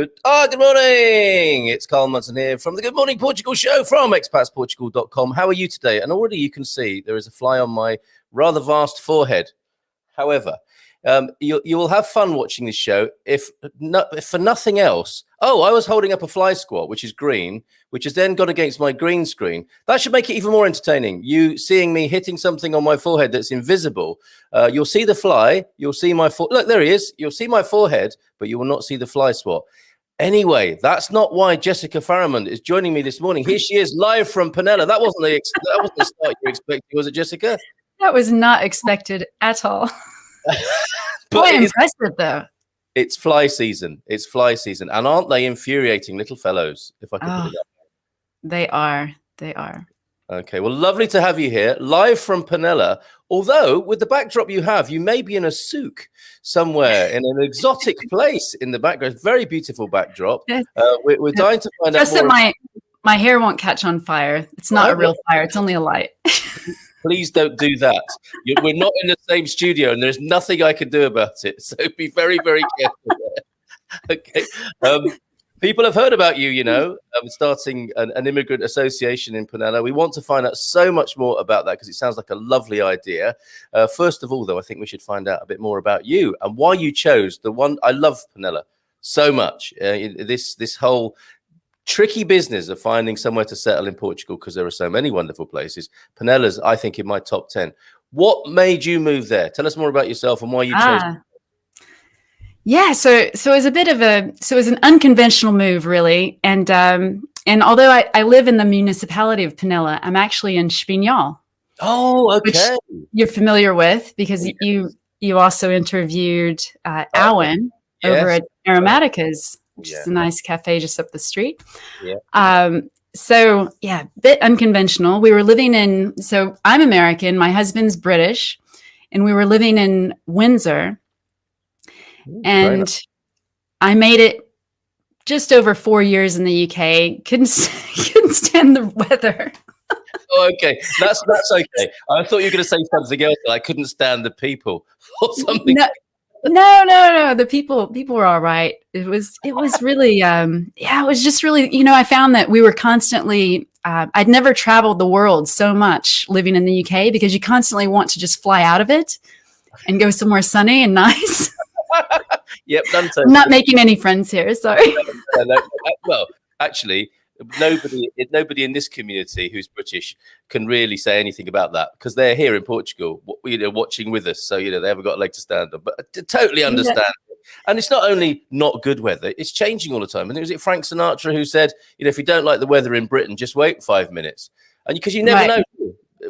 Good morning. It's Carl Munson here from the Good Morning Portugal show from expatsportugal.com. How are you today? And already you can see there is a fly on my rather vast forehead. However, you will have fun watching this show if for nothing else. Oh, I was holding up a fly squat, which is green, which has then gone against my green screen. That should make it even more entertaining. You seeing me hitting something on my forehead that's invisible. You'll see the fly. You'll see my look. There he is. You'll see my forehead, but you will not see the fly swat. Anyway, that's not why Jessica Farrimond is joining me this morning. Here she is, live from Penela. That wasn't the start you were expecting, was it, Jessica? That was not expected at all. Quite impressive, though. It's fly season. It's fly season. And aren't they infuriating little fellows, if I could put it that way? They are. They are. Okay. Well, lovely to have you here, live from Penela. Although, with the backdrop you have, you may be in a souk somewhere in an exotic place in the background. Very beautiful backdrop. We're dying to find out just more. That my hair won't catch on fire. It's not a real fire. It's only a light. Please don't do that. We're not in the same studio, and there's nothing I can do about it. So be very, very careful there. Okay. People have heard about you, starting an immigrant association in Penela. We want to find out so much more about that because it sounds like a lovely idea. First of all, though, I think we should find out a bit more about you and why you chose the one. I love Penela so much. This whole tricky business of finding somewhere to settle in Portugal because there are so many wonderful places. Penela's, I think, in my top 10. What made you move there? Tell us more about yourself and why you chose. Yeah, so it was it was an unconventional move, really. And although I live in the municipality of Penela, I'm actually in Espinhal. Oh, okay. Which you're familiar with because you also interviewed Owen over at Aromatica's, which is a nice cafe just up the street. Yeah. So yeah, bit unconventional. We were living so I'm American, my husband's British, and we were living in Windsor. And nice. I made it just over 4 years in the UK. Couldn't stand the weather. Oh, okay. That's okay. I thought you were going to say something else. I couldn't stand the people or something. No. The people were all right. It was really, it was just really, I found that we were constantly, I'd never traveled the world so much living in the UK because you constantly want to just fly out of it and go somewhere sunny and nice. Yep, done so. I'm not making any friends here, sorry. No. Well, actually, nobody in this community who's British can really say anything about that because they're here in Portugal, watching with us. So, they haven't got a leg to stand on. But I totally understand. Yeah. And it's not only not good weather, it's changing all the time. And was it Frank Sinatra who said, if you don't like the weather in Britain, just wait 5 minutes. And because you never know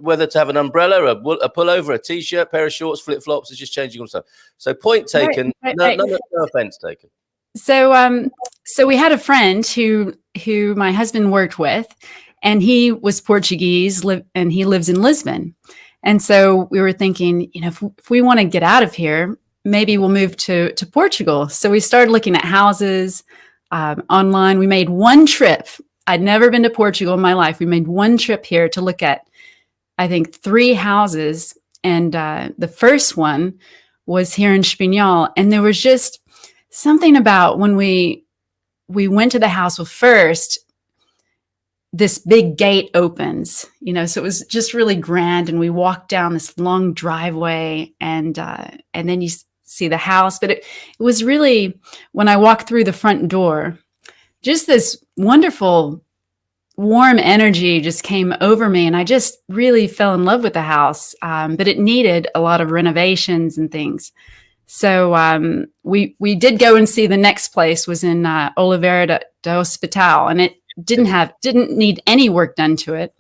whether to have an umbrella, a pullover, a t-shirt, pair of shorts, flip-flops, it's just changing all the time. So point taken, no offense taken. So we had a friend who my husband worked with, and he was Portuguese, and he lives in Lisbon. And so we were thinking, if we want to get out of here, maybe we'll move to Portugal. So we started looking at houses online. We made one trip. I'd never been to Portugal in my life. We made one trip here to look at, I think, 3 houses. And the first one was here in Espinhal. And there was just something about when we went to the house. Well, first, this big gate opens, so it was just really grand. And we walked down this long driveway and then you see the house. But it was really, when I walked through the front door, just this wonderful warm energy just came over me, and I just really fell in love with the house. But it needed a lot of renovations and things. So we did go and see the next place was in Oliveira do Hospital, and it didn't need any work done to it,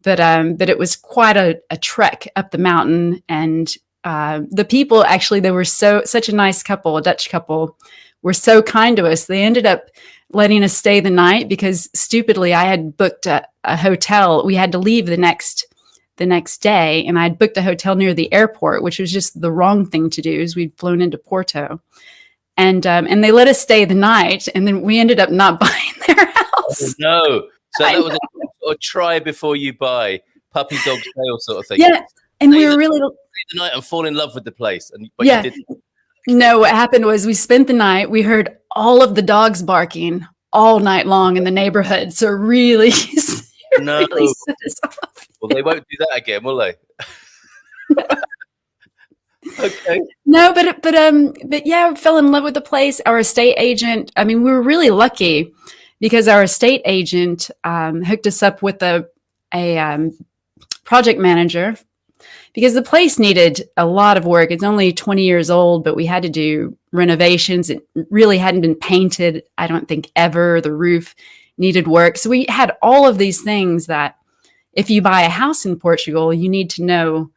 but it was quite a trek up the mountain. And the people, actually, they were such a nice couple, a Dutch couple, were so kind to us. They ended up letting us stay the night because stupidly I had booked a hotel. We had to leave the next day, and I'd booked a hotel near the airport, which was just the wrong thing to do, as we'd flown into Porto. And they let us stay the night, and then we ended up not buying their house. Oh, no. So that was a try before you buy, puppy dog sale sort of thing. Yeah. And we were really the night and fall in love with the place. But yeah. You didn't. No, what happened was we spent the night. We heard all of the dogs barking all night long in the neighborhood. So really, No. really set us off. Well, they won't do that again, will they? Okay. No, but yeah, fell in love with the place. Our estate agent, I mean, we were really lucky because our estate agent hooked us up with a project manager because the place needed a lot of work. It's only 20 years old, but we had to do renovations. It really hadn't been painted, I don't think, ever. The roof needed work. So we had all of these things that if you buy a house in Portugal, you need to know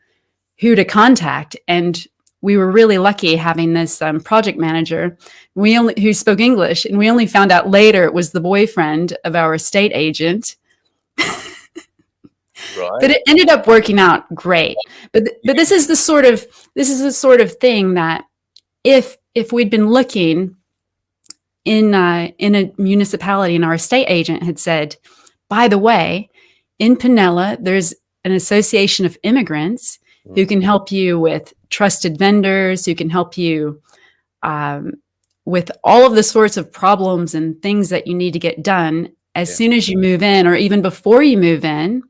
who to contact. And we were really lucky having this project manager who spoke English. And we only found out later it was the boyfriend of our estate agent. Right. But it ended up working out great. But this is the sort of thing that if we'd been looking in a municipality and our estate agent had said, by the way, in Penela, there's an association of immigrants who can help you with trusted vendors, who can help you with all of the sorts of problems and things that you need to get done as soon as you move in or even before you move in.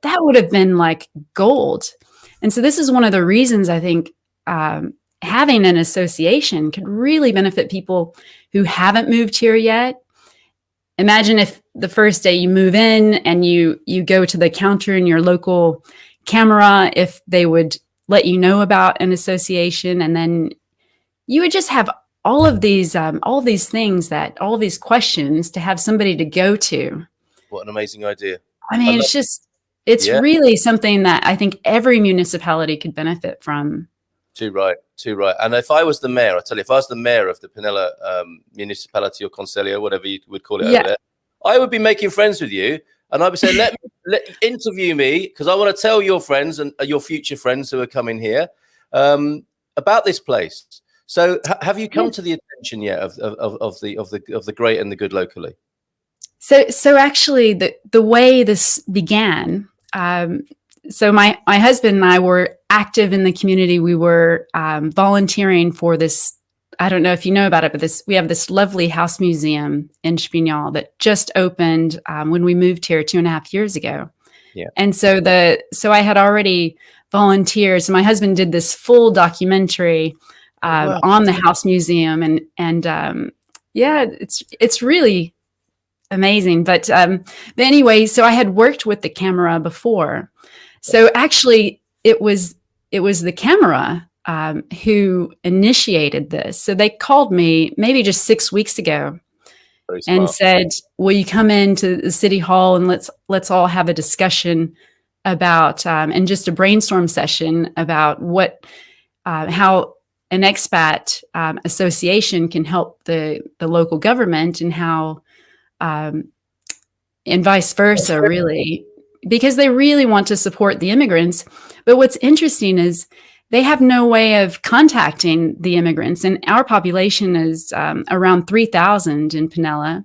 That would have been like gold. And so this is one of the reasons I think having an association could really benefit people who haven't moved here yet. Imagine if the first day you move in and you go to the counter in your local camera, if they would let you know about an association, and then you would just have all of these things, that all of these questions to have somebody to go to. What an amazing idea. I mean, it's really something that I think every municipality could benefit from. Too right. And if I was the mayor, I tell you, if I was the mayor of the Penela municipality or concelho, whatever you would call it over there, I would be making friends with you. And I would say, let interview me, because I want to tell your friends and your future friends who are coming here about this place. So have you come to the attention yet of the great and the good locally? So actually the way this began, so my husband and I were active in the community. We were volunteering for this. I don't know if you know about it, but we have this lovely house museum in Espinhal that just opened when we moved here 2.5 years ago. Yeah. And so I had already volunteered. So my husband did this full documentary on the house museum, and it's really amazing. But anyway, so I had worked with the camera before. So actually, it was the camera who initiated this. So they called me maybe just 6 weeks ago and said, "Will you come into the city hall and let's all have a discussion about and just a brainstorm session about how an expat association can help the local government, and how and vice versa, really, because they really want to support the immigrants. But what's interesting is they have no way of contacting the immigrants. And our population is around 3,000 in Penela.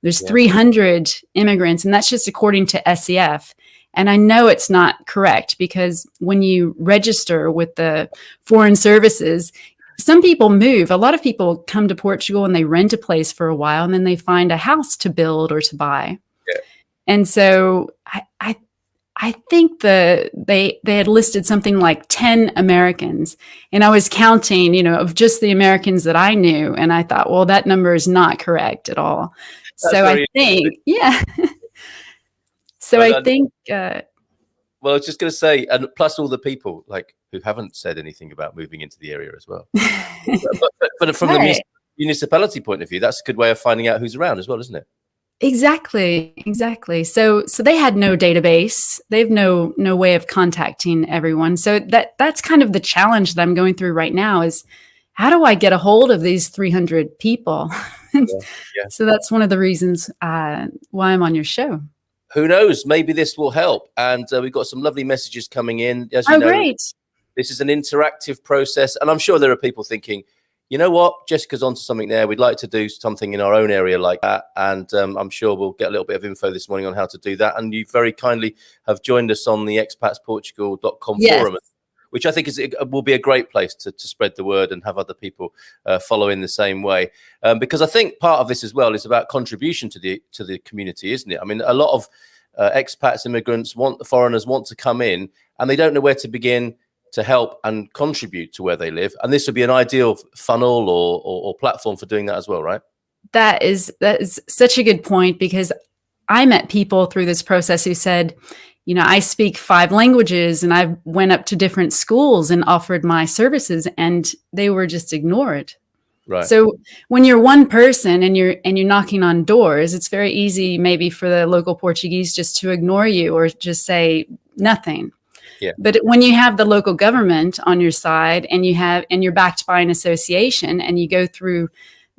There's 300 immigrants, and that's just according to SEF. And I know it's not correct, because when you register with the foreign services, some people move. A lot of people come to Portugal and they rent a place for a while, and then they find a house to build or to buy. Yeah. And so I think they had listed something like 10 Americans, and I was counting, of just the Americans that I knew, and I thought, well, that number is not correct at all. That's so I think, So I think. Well, I was just going to say, and plus all the people who haven't said anything about moving into the area as well. but from the municipality point of view, that's a good way of finding out who's around as well, isn't it? Exactly. So they had no database. They have no way of contacting everyone. So that's kind of the challenge that I'm going through right now is, how do I get a hold of these 300 people? So that's one of the reasons why I'm on your show. Who knows? Maybe this will help. And we've got some lovely messages coming in. As you know, great. This is an interactive process. And I'm sure there are people thinking, you know what, Jessica's onto something there. We'd like to do something in our own area like that. And I'm sure we'll get a little bit of info this morning on how to do that. And you very kindly have joined us on the expatsportugal.com forum. which I think will be a great place to spread the word and have other people follow in the same way. Because I think part of this as well is about contribution to the community, isn't it? I mean, a lot of expats, immigrants, foreigners want to come in, and they don't know where to begin to help and contribute to where they live. And this would be an ideal funnel or platform for doing that as well, right? That is such a good point, because I met people through this process who said, you know, I speak 5 languages and I went up to different schools and offered my services, and they were just ignored. Right. So when you're one person and you're knocking on doors, it's very easy maybe for the local Portuguese just to ignore you or just say nothing. Yeah. But when you have the local government on your side and you're backed by an association and you go through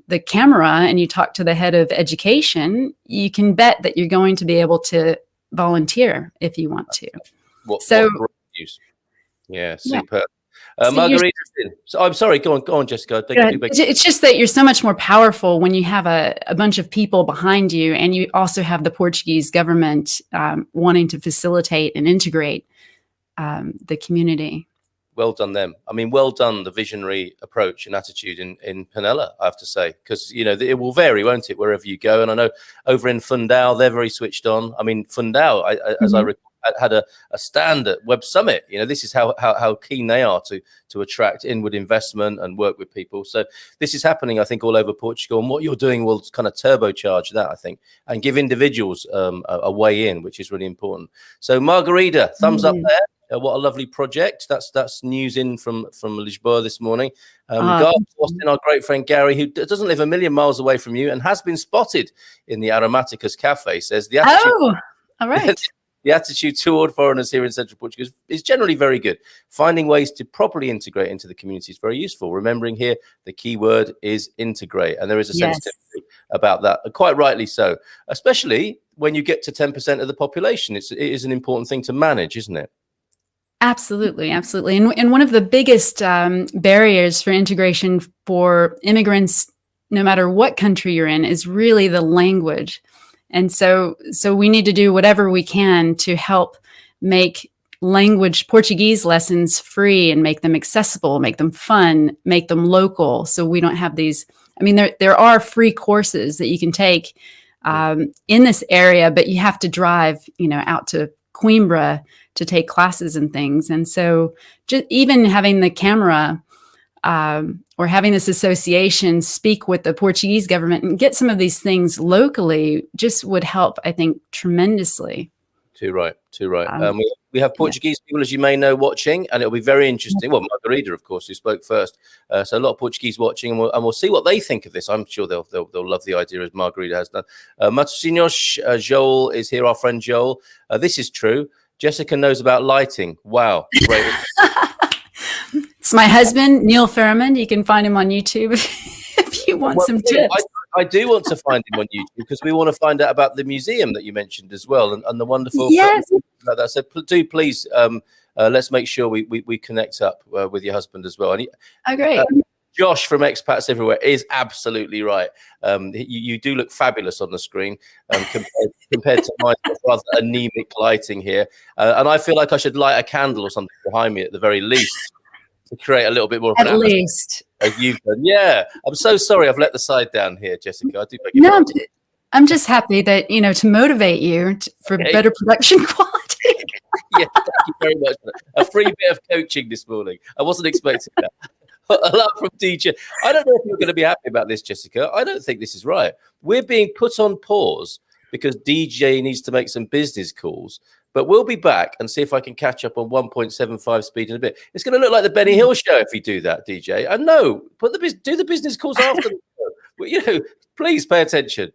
the camera and you talk to the head of education, you can bet that you're going to be able to volunteer if you want to. What news? Yeah, super. Margarita, so I'm sorry, go on, Jessica. It's just that you're so much more powerful when you have a bunch of people behind you, and you also have the Portuguese government wanting to facilitate and integrate the community. Well done them. I mean, well done the visionary approach and attitude in Penela, I have to say, because, you know, it will vary, won't it, wherever you go. And I know over in Fundão, they're very switched on. I mean, Fundão, as I recall, had a stand at Web Summit. You know, this is how keen they are to attract inward investment and work with people. So this is happening, I think, all over Portugal. And what you're doing will kind of turbocharge that, I think, and give individuals a way in, which is really important. So Margarita, thumbs up there. What a lovely project. That's news in from Lisboa this morning. Austin, our great friend Gary, who doesn't live a million miles away from you and has been spotted in the Aromaticas Cafe, says the attitude. Oh, all right. The attitude toward foreigners here in Central Portugal is generally very good. Finding ways to properly integrate into the community is very useful. Remembering here, the key word is integrate. And there is a sensitivity about that, quite rightly so, especially when you get to 10% of the population. It is an important thing to manage, isn't it? Absolutely, absolutely. And one of the biggest barriers for integration for immigrants, no matter what country you're in, is really the language. And so we need to do whatever we can to help make Portuguese lessons free and make them accessible, make them fun, make them local. So we don't have these, I mean, there are free courses that you can take in this area, but you have to drive, you know, out to Coimbra to take classes and things. And so just even having the camera or having this association speak with the Portuguese government and get some of these things locally just would help, I think, tremendously. Too right. We have Portuguese people, as you may know, watching, and it'll be very interesting. Well, Margarita, of course, who spoke first. So a lot of Portuguese watching, and we'll see what they think of this. I'm sure they'll love the idea, as Margarita has done. Matosinhos, Joel is here, our friend Joel. This is true. Jessica knows about lighting. Wow. Great. It's my husband, Neil Farrimond. You can find him on YouTube if you want some tips. I do want to find him on YouTube because we want to find out about the museum that you mentioned as well, and the wonderful about that. So do please let's make sure we connect up with your husband as well. Oh, great. Josh from Expats Everywhere is absolutely right. You do look fabulous on the screen compared to my rather anemic lighting here. And I feel like I should light a candle or something behind me at the very least to create a little bit more of an atmosphere. At least. As you've done. Yeah. I'm so sorry I've let the side down here, Jessica. I do beg your pardon. I'm just happy that, you know, to motivate you for better production quality. Yeah, thank you very much. A free bit of coaching this morning. I wasn't expecting that. A lot from DJ. I don't know if you're going to be happy about this, Jessica. I don't think this is right. We're being put on pause because DJ needs to make some business calls. But we'll be back and see if I can catch up on 1.75 speed in a bit. It's going to look like the Benny Hill show if you do that, DJ. And no, do the business calls after the show. Well, you know, please pay attention.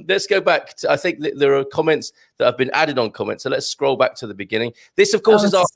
Let's go back. I think that there are comments that have been added on comments. So let's scroll back to the beginning. This, of course, is our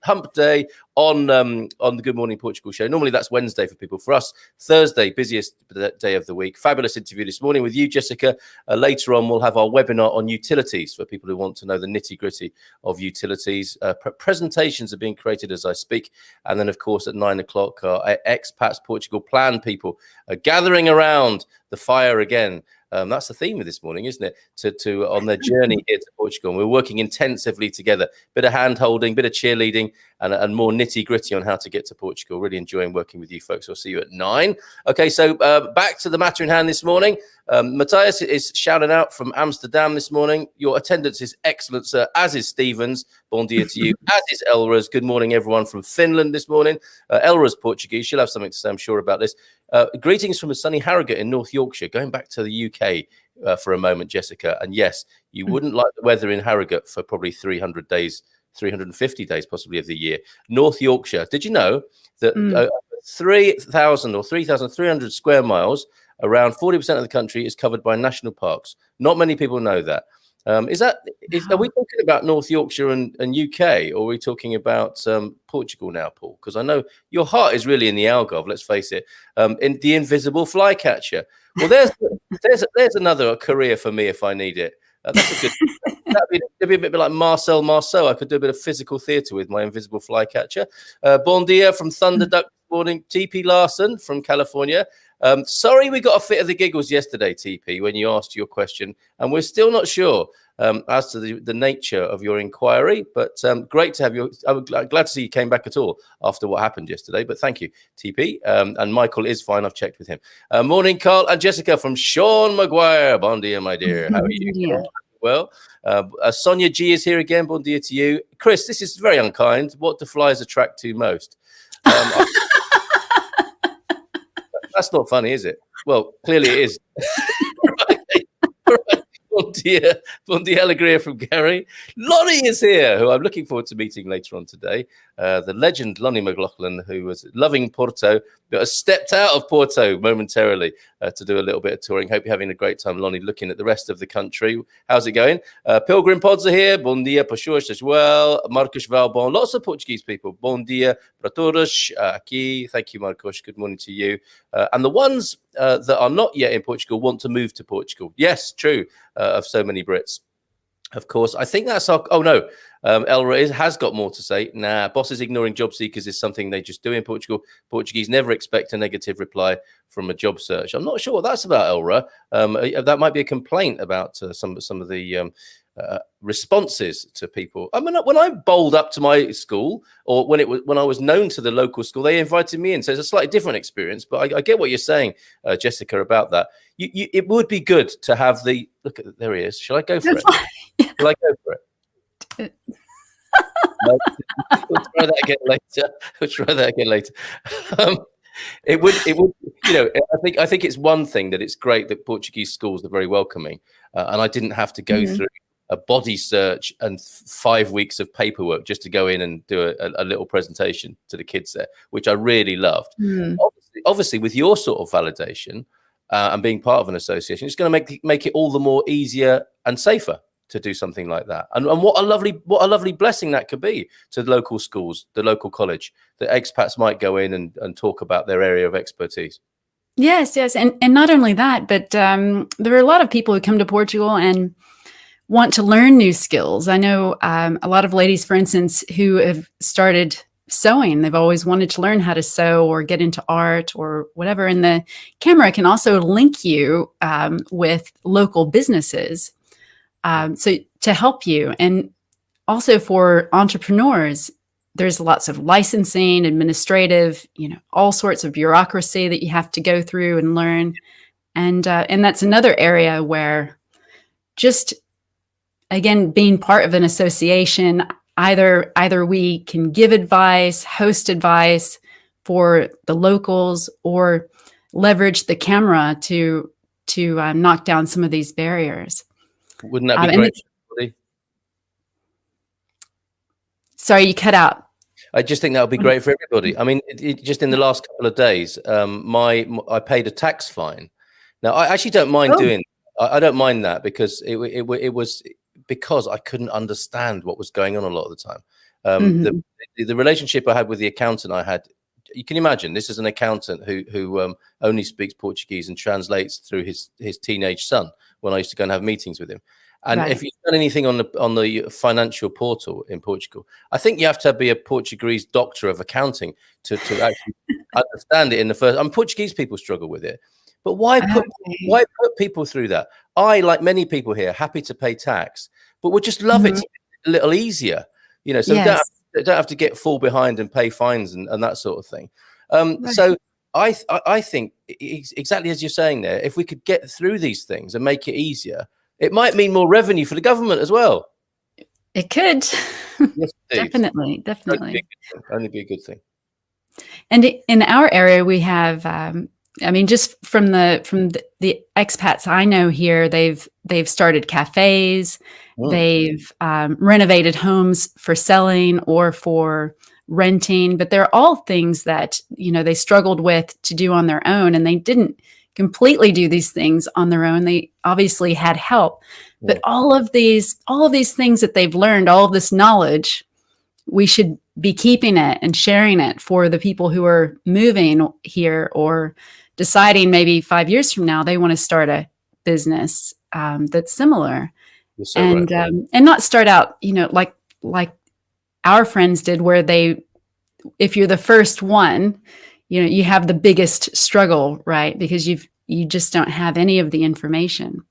hump day on the Good Morning Portugal show. Normally that's Wednesday for people. For us, Thursday, busiest day of the week. Fabulous interview this morning with you, Jessica. Later on, we'll have our webinar on utilities for people who want to know the nitty-gritty of utilities. Presentations are being created as I speak. And then, of course, at 9 o'clock, our Expats Portugal Plan people are gathering around the fire again. That's the theme of this morning, isn't it? To on their journey here to Portugal. And we're working intensively together. Bit of hand holding, bit of cheerleading, and more nitty gritty on how to get to Portugal. Really enjoying working with you folks. I'll see you at 9. Okay, so back to the matter in hand this morning. Matthias is shouting out from Amsterdam this morning. Your attendance is excellent, sir, as is Stephen's. Bon dia to you, as is Elra's. Good morning, everyone from Finland this morning. Elra's Portuguese. She'll have something to say, I'm sure, about this. Greetings from a sunny Harrogate in North Yorkshire. Going back to the UK for a moment, Jessica. And yes, you wouldn't like the weather in Harrogate for probably 300 days, 350 days possibly of the year. North Yorkshire. Did you know that 3,000 or 3,300 square miles, around 40% of the country is covered by national parks? Not many people know that. Are we talking about North Yorkshire and UK, or are we talking about Portugal now, Paul? Because I know your heart is really in the Algarve, let's face it, in the invisible flycatcher. Well, there's another career for me if I need it. That's a good. That'd be a bit like Marcel Marceau. I could do a bit of physical theatre with my invisible flycatcher. Bon dia from Thunderduck this morning. TP Larson from California. Sorry we got a fit of the giggles yesterday, TP, when you asked your question, and we're still not sure as to the nature of your inquiry, but great to have you. I'm glad to see you came back at all after what happened yesterday, but thank you, TP. And Michael is fine. I've checked with him. Morning, Carl and Jessica from Sean Maguire. Bon dia, my dear. How are you? Yeah. Well, Sonia G is here again. Bon dia to you. Chris, this is very unkind. What do flies attract to most? That's not funny, is it? Well, clearly it is. Right. Bon dia, Alegria from Gary. Lonnie is here, who I'm looking forward to meeting later on today. The legend Lonnie McLaughlin, who was loving Porto, but has stepped out of Porto momentarily to do a little bit of touring. Hope you're having a great time, Lonnie, looking at the rest of the country. How's it going? Pilgrim Pods are here. Bon dia, Pachores as well. Marcos Valbon. Lots of Portuguese people. Bon dia, para todos. Aqui. Thank you, Marcos. Good morning to you. And the ones that are not yet in Portugal want to move to Portugal. Yes, true, of so many Brits. Of course, I think that's our. Oh no, Elra has got more to say. Nah, bosses ignoring job seekers is something they just do in Portugal. Portuguese never expect a negative reply from a job search. I'm not sure what that's about, Elra. That might be a complaint about some of the responses to people. I mean, when I bowled up to my school, or when I was known to the local school, they invited me in. So it's a slightly different experience. But I get what you're saying, Jessica, about that. It would be good to have the look. There he is. Shall I go for it? Shall I go for it? No, we'll try that again later. We'll try that again later. It would, you know, I think it's one thing that it's great that Portuguese schools are very welcoming, and I didn't have to go through a body search and 5 weeks of paperwork just to go in and do a little presentation to the kids there, which I really loved. Obviously, with your sort of validation and being part of an association, it's going to make it all the more easier and safer to do something like that. And what a lovely blessing that could be to the local schools, the local college, that expats might go in and talk about their area of expertise. Yes. And not only that, but there are a lot of people who come to Portugal and want to learn new skills. I know a lot of ladies, for instance, who have started sewing. They've always wanted to learn how to sew or get into art or whatever. And the camera can also link you with local businesses. So to help you. And also for entrepreneurs, there's lots of licensing, administrative, all sorts of bureaucracy that you have to go through and learn. And that's another area where just, again, being part of an association, either we can give advice, host advice for the locals, or leverage the camera to knock down some of these barriers. Wouldn't that be great for everybody? Sorry, you cut out. I just think that would be great for everybody. I mean, just in the last couple of days, I paid a tax fine. Now, I actually don't mind doing. I don't mind that because it was because I couldn't understand what was going on a lot of the time. Mhm. The relationship I had with the accountant I had, you can imagine, this is an accountant who only speaks Portuguese and translates through his teenage son when I used to go and have meetings with him. And if Right. you've done anything on the financial portal in Portugal, I think you have to be a Portuguese doctor of accounting to actually understand it in the first. Portuguese people struggle with it, but Okay. why put people through that? I, like many people here, happy to pay tax, but would just love it Mhm. to be a little easier, so we Yes. don't have to get fall behind and pay fines and that sort of thing. Right. So I think exactly as you're saying there, if we could get through these things and make it easier, it might mean more revenue for the government as well. It could. Yes, indeed. Definitely, Only be a definitely. good thing. Only be a good thing. And in our area, we have, I mean, just from the expats I know here, they've started cafes, Mm, they've renovated homes for selling or for renting, but they're all things that they struggled with to do on their own, and they didn't completely do these things on their own. They obviously had help, but mm, all of these things that they've learned, all of this knowledge, we should be keeping it and sharing it for the people who are moving here or deciding maybe 5 years from now they want to start a business that's similar, you're so right. and not start out like our friends did, where if you're the first one, you have the biggest struggle, right? Because you just don't have any of the information.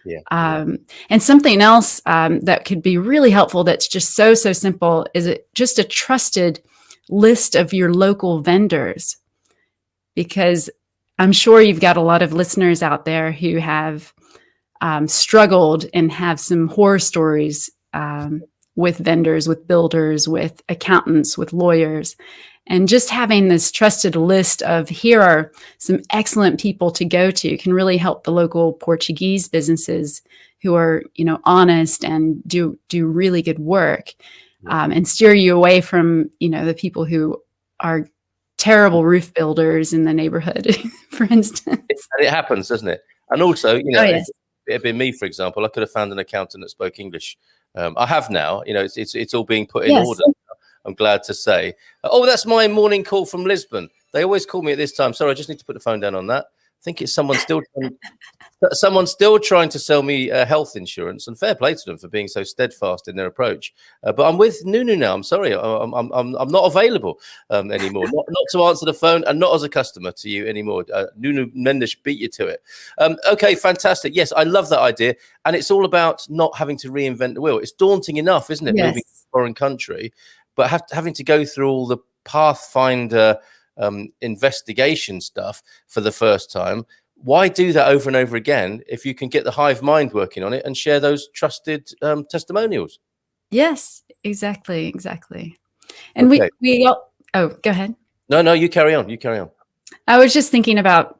Yeah. And something else that could be really helpful, that's just so simple, is just a trusted list of your local vendors. Because I'm sure you've got a lot of listeners out there who have struggled and have some horror stories with vendors, with builders, with accountants, with lawyers. And just having this trusted list of, here are some excellent people to go to, can really help the local Portuguese businesses who are, honest and do really good work, and steer you away from, the people who are terrible roof builders in the neighborhood, for instance. And it happens, doesn't it? And also, Oh, if yes. it had been me, for example, I could have found an accountant that spoke English. I have now. It's all being put in Yes. order. I'm glad to say. Oh, that's my morning call from Lisbon. They always call me at this time. Sorry, I just need to put the phone down on that. I think it's someone still trying to sell me health insurance, and fair play to them for being so steadfast in their approach. But I'm with Nunu now. I'm sorry, I'm not available anymore. Not to answer the phone, and not as a customer to you anymore. Nunu Mendes beat you to it. Okay, fantastic. Yes, I love that idea, and it's all about not having to reinvent the wheel. It's daunting enough, isn't it, moving to Yes. a foreign country, but having to go through all the Pathfinder investigation stuff for the first time. Why do that over and over again if you can get the hive mind working on it and share those trusted testimonials? Yes, exactly. And Okay. we all, oh, go ahead. No, you carry on. You carry on. I was just thinking about,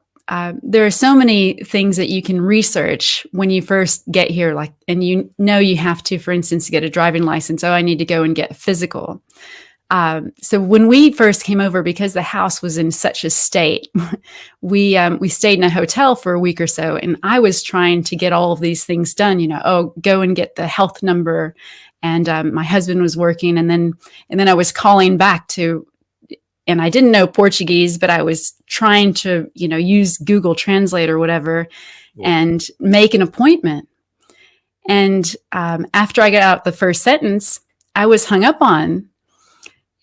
there are so many things that you can research when you first get here, and you have to, for instance, get a driving license. Oh, I need to go and get a physical. So when we first came over, because the house was in such a state, we stayed in a hotel for a week or so, and I was trying to get all of these things done. Go and get the health number, and my husband was working, and then I was calling back to. And I didn't know Portuguese, but I was trying to, use Google Translate or whatever, Yeah. and make an appointment. And after I got out the first sentence, I was hung up on.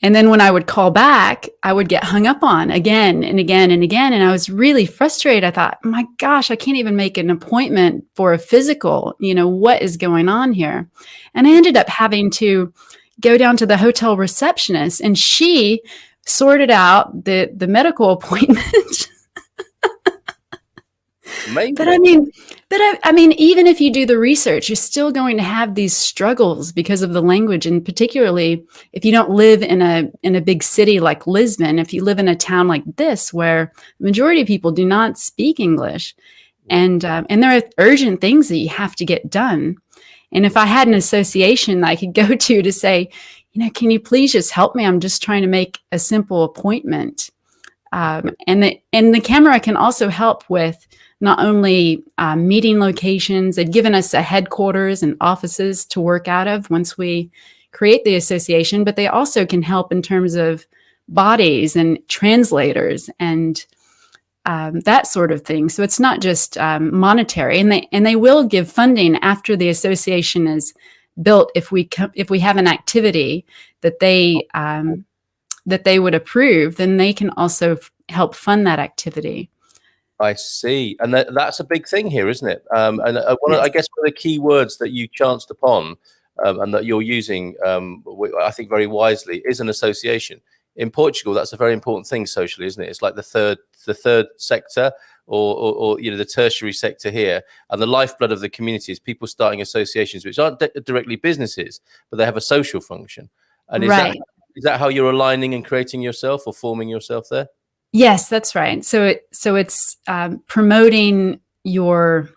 And then when I would call back, I would get hung up on again and again and again. And I was really frustrated. I thought, my gosh, I can't even make an appointment for a physical. What is going on here? And I ended up having to go down to the hotel receptionist, and she sorted out the medical appointment. Amazing. But I mean, even if you do the research, you're still going to have these struggles because of the language, and particularly if you don't live in a big city like Lisbon. If you live in a town like this, where the majority of people do not speak English, and there are urgent things that you have to get done. And if I had an association that I could go to say, can you please just help me? I'm just trying to make a simple appointment. And the camera can also help with not only meeting locations. They've given us a headquarters and offices to work out of once we create the association, but they also can help in terms of bodies and translators and that sort of thing. So it's not just monetary, and they will give funding after the association is built if we have an activity that they would approve, then they can also help fund that activity. I see. And that's a big thing here, isn't it? And I guess one of the key words that you chanced upon and that you're using, I think very wisely, is an association. In Portugal, that's a very important thing socially, isn't it? It's like the third sector or the tertiary sector here. And the lifeblood of the community is people starting associations, which aren't directly businesses, but they have a social function. And is that how you're aligning and creating yourself or forming yourself there? Yes, that's right. So it's promoting your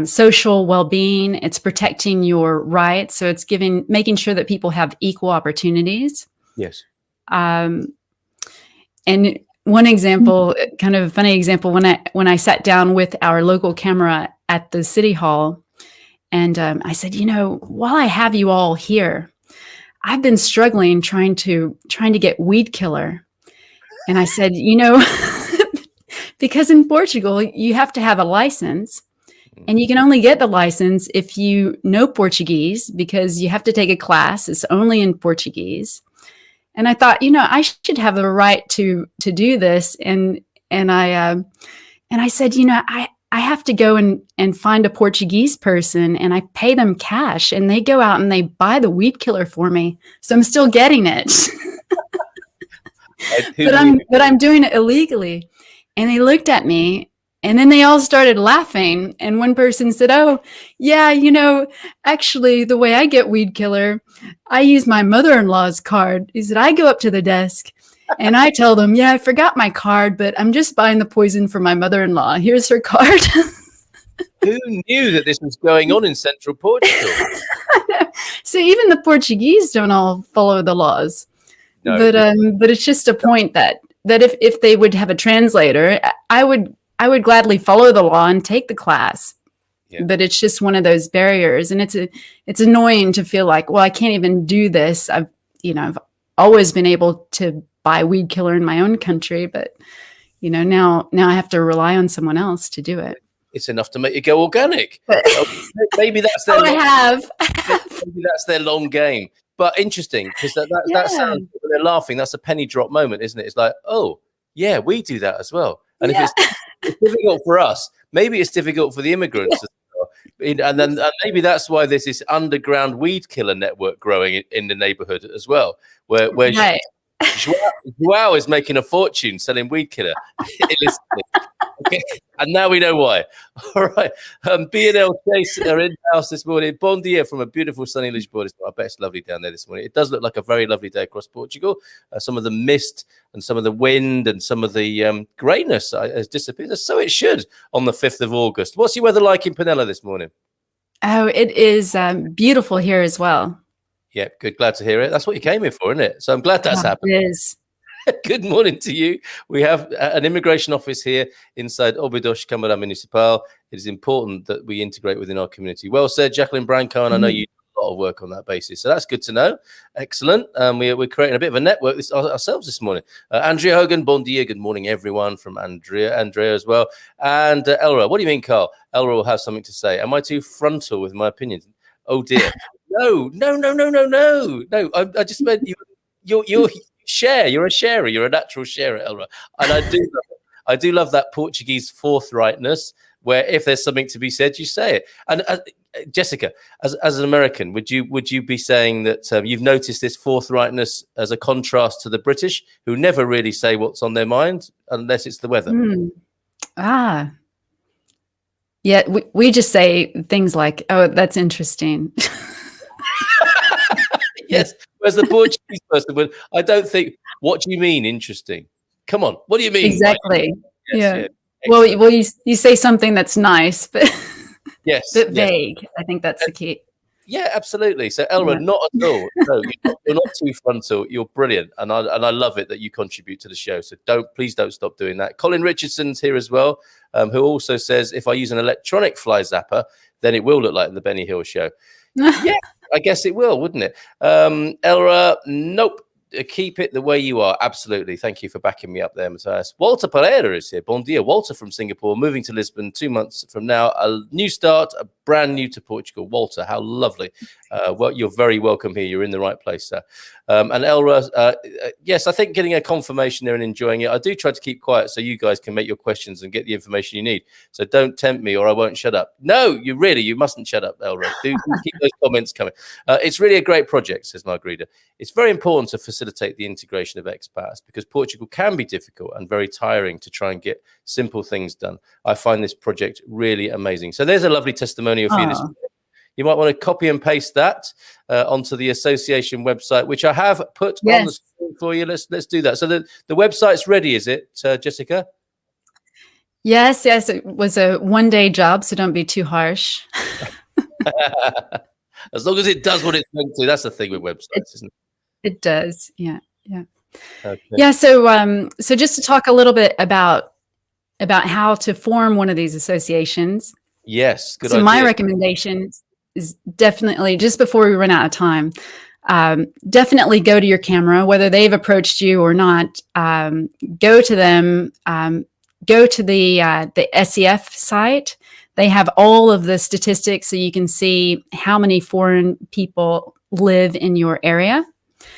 social well-being. It's protecting your rights. So it's making sure that people have equal opportunities. Yes. And one example, kind of a funny example, when I sat down with our local camera at the city hall, and I said, while I have you all here, I've been struggling trying to get weed killer. And I said, because in Portugal, you have to have a license, and you can only get the license if you know Portuguese, because you have to take a class. It's only in Portuguese. And I thought, I should have the right to do this. And I said, I have to go and find a Portuguese person, and I pay them cash, and they go out and they buy the weed killer for me. So I'm still getting it. But I'm doing it illegally. And they looked at me, and then they all started laughing. And one person said, "Oh, yeah, actually the way I get weed killer, I use my mother-in-law's card." He said, "I go up to the desk and I tell them, yeah, I forgot my card, but I'm just buying the poison for my mother-in-law. Here's her card." Who knew that this was going on in central Portugal? So even the Portuguese don't all follow the laws. No. But it's just a point that if they would have a translator, I would gladly follow the law and take the class. Yeah. But it's just one of those barriers, and it's annoying to feel like, well, I can't even do this. I've always been able to buy weed killer in my own country, but now I have to rely on someone else to do it. It's enough to make you go organic. Maybe that's their maybe that's their long game. But interesting, because that sounds, when they're laughing, that's a penny drop moment, isn't it? It's like, oh, yeah, we do that as well. And if it's difficult for us, maybe it's difficult for the immigrants as well. And maybe that's why there's this underground weed killer network growing in the neighborhood as well, where Joao is making a fortune selling weed killer. Okay. And now we know why. All right. B&L Chase are in the house this morning. Bon dia from a beautiful sunny Lisboa. I bet it's lovely down there this morning. It does look like a very lovely day across Portugal. Some of the mist and some of the wind and some of the greyness has disappeared. So it should on the 5th of August. What's your weather like in Penela this morning? Oh, it is beautiful here as well. Yeah, good. Glad to hear it. That's what you came here for, isn't it? So I'm glad that's happened. It is. Good morning to you. We have an immigration office here inside Obidos Câmara Municipal. It is important that we integrate within our community. Well said, Jacqueline Branco, and I know you do a lot of work on that basis. So that's good to know. Excellent. We're creating a bit of a network ourselves this morning. Andrea Hogan, bon dia. Good morning, everyone, from Andrea as well. And Elra, what do you mean, Carl? Elra will have something to say. Am I too frontal with my opinions? Oh, dear. No. I just meant you're share. You're a sharer. You're a natural sharer, Elra. And I do love that Portuguese forthrightness, where if there's something to be said, you say it. And Jessica, as an American, would you be saying that you've noticed this forthrightness as a contrast to the British, who never really say what's on their mind unless it's the weather? Yeah, we just say things like, "Oh, that's interesting." Yes, whereas the Portuguese person would, I don't think, what do you mean interesting? Come on, what do you mean? Exactly. Yes, yeah. Well, you say something that's nice, but but vague. I think that's the key. Yeah, absolutely. So Elra, not at all. No, you're not too frontal. You're brilliant, and I love it that you contribute to the show. So please don't stop doing that. Colin Richardson's here as well, who also says if I use an electronic fly zapper, then it will look like the Benny Hill show. Yeah. I guess it will, wouldn't it? Elra, nope. Keep it the way you are. Absolutely. Thank you for backing me up there, Matthias. Walter Pereira is here. Bon dia. Walter from Singapore, moving to Lisbon 2 months from now. A new start, a brand new to Portugal. Walter, how lovely. Well, you're very welcome here. You're in the right place, sir. And Elra, yes, I think getting a confirmation there and enjoying it. I do try to keep quiet so you guys can make your questions and get the information you need. So don't tempt me or I won't shut up. No, you mustn't shut up, Elra. Do keep those comments coming. It's really a great project, says Margarita. It's very important to facilitate the integration of expats because Portugal can be difficult and very tiring to try and get simple things done. I find this project really amazing. So there's a lovely testimonial for you this morning. You might want to copy and paste that onto the association website, which I have put on the screen for you. Let's do that. So the website's ready, is it, Jessica? Yes. It was a one-day job, so don't be too harsh. As long as it does what it's meant to. That's the thing with websites, isn't it? It does. Yeah. Okay. Yeah. So just to talk a little bit about how to form one of these associations. Yes. Good so idea. My recommendation is definitely, just before we run out of time, definitely go to your camera, whether they've approached you or not. Go to them. Go to the SEF site. They have all of the statistics, so you can see how many foreign people live in your area.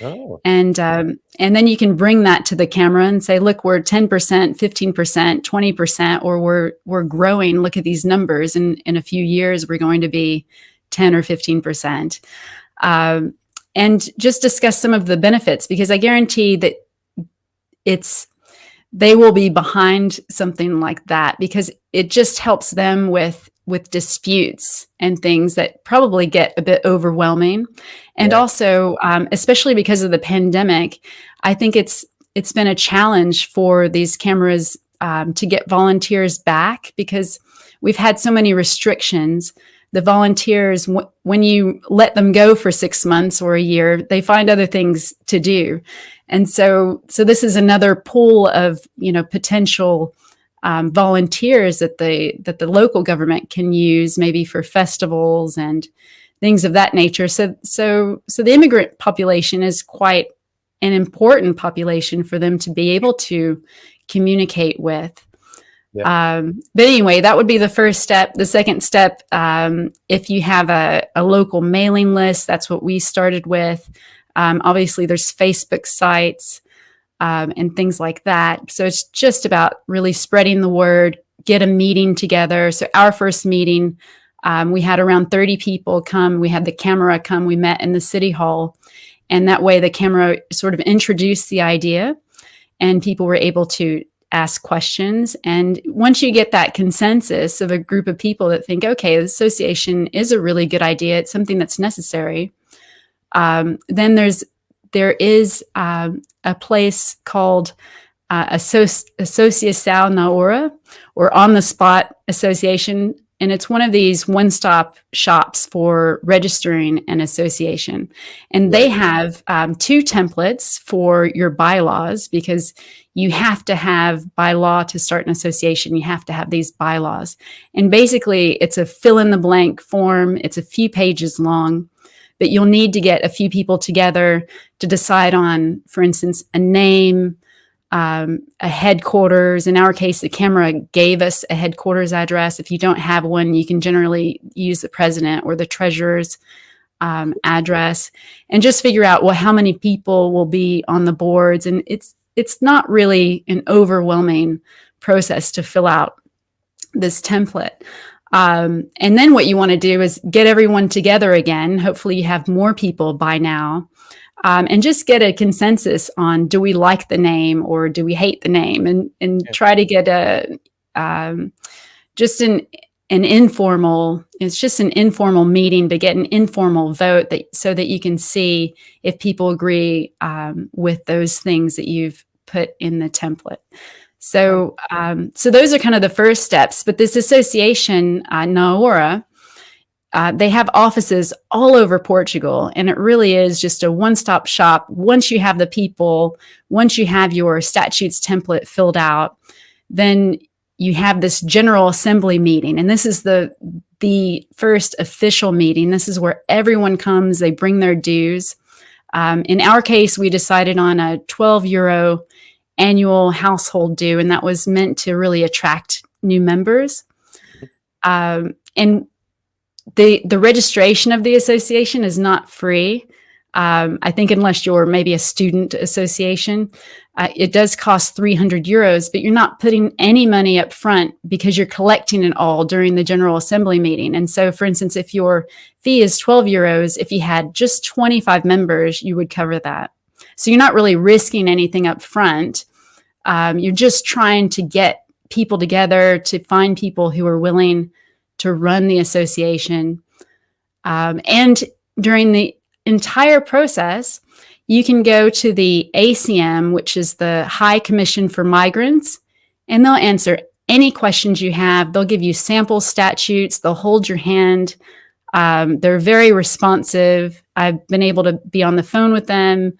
Oh. And then you can bring that to the camera and say, look, we're 10%, 15%, 20%, or we're growing. Look at these numbers. And in a few years, we're going to be 10 or 15%. And just discuss some of the benefits, because I guarantee that they will be behind something like that, because it just helps them with disputes and things that probably get a bit overwhelming. And also, especially because of the pandemic, I think it's been a challenge for these cameras to get volunteers back, because we've had so many restrictions. The volunteers, when you let them go for 6 months or a year, they find other things to do. And so this is another pool of, potential volunteers that the local government can use, maybe for festivals and things of that nature. So the immigrant population is quite an important population for them to be able to communicate with. Yeah. But anyway, that would be the first step. The second step, if you have a local mailing list, that's what we started with. Obviously, there's Facebook sites and things like that. So it's just about really spreading the word, get a meeting together. So our first meeting, we had around 30 people come. We had the camera come. We met in the city hall. And that way the camera sort of introduced the idea and people were able to ask questions. And once you get that consensus of a group of people that think, okay, the association is a really good idea, it's something that's necessary, then there is a place called Associação na Hora, or On the Spot Association. And it's one of these one-stop shops for registering an association. And they have 2 templates for your bylaws, because you have to have, by law, to start an association, you have to have these bylaws. And basically, it's a fill-in-the-blank form. It's a few pages long, but you'll need to get a few people together to decide on, for instance, a name, a headquarters. In our case, the camera gave us a headquarters address. If you don't have one, you can generally use the president or the treasurer's address, and just figure out, well, how many people will be on the boards. And it's not really an overwhelming process to fill out this template. And then what you want to do is get everyone together again. Hopefully you have more people by now. And just get a consensus on, do we like the name or do we hate the name? And try to get just an informal, it's just an informal meeting, but get an informal vote so that you can see if people agree with those things that you've put in the template. So those are kind of the first steps. But this association, Na Hora, they have offices all over Portugal, and it really is just a one-stop shop. Once you have the people, once you have your statutes template filled out, then you have this general assembly meeting. And this is the the first official meeting. This is where everyone comes, they bring their dues. In our case, we decided on a €12 annual household due, and that was meant to really attract new members. And the registration of the association is not free. I think unless you're maybe a student association, it does cost €300, but you're not putting any money up front because you're collecting it all during the General Assembly meeting. And so, for instance, if your fee is €12, if you had just 25 members, you would cover that. So you're not really risking anything up front. You're just trying to get people together, to find people who are willing to run the association. And during the entire process, you can go to the ACM, which is the High Commission for Migrants, and they'll answer any questions you have. They'll give you sample statutes. They'll hold your hand. They're very responsive. I've been able to be on the phone with them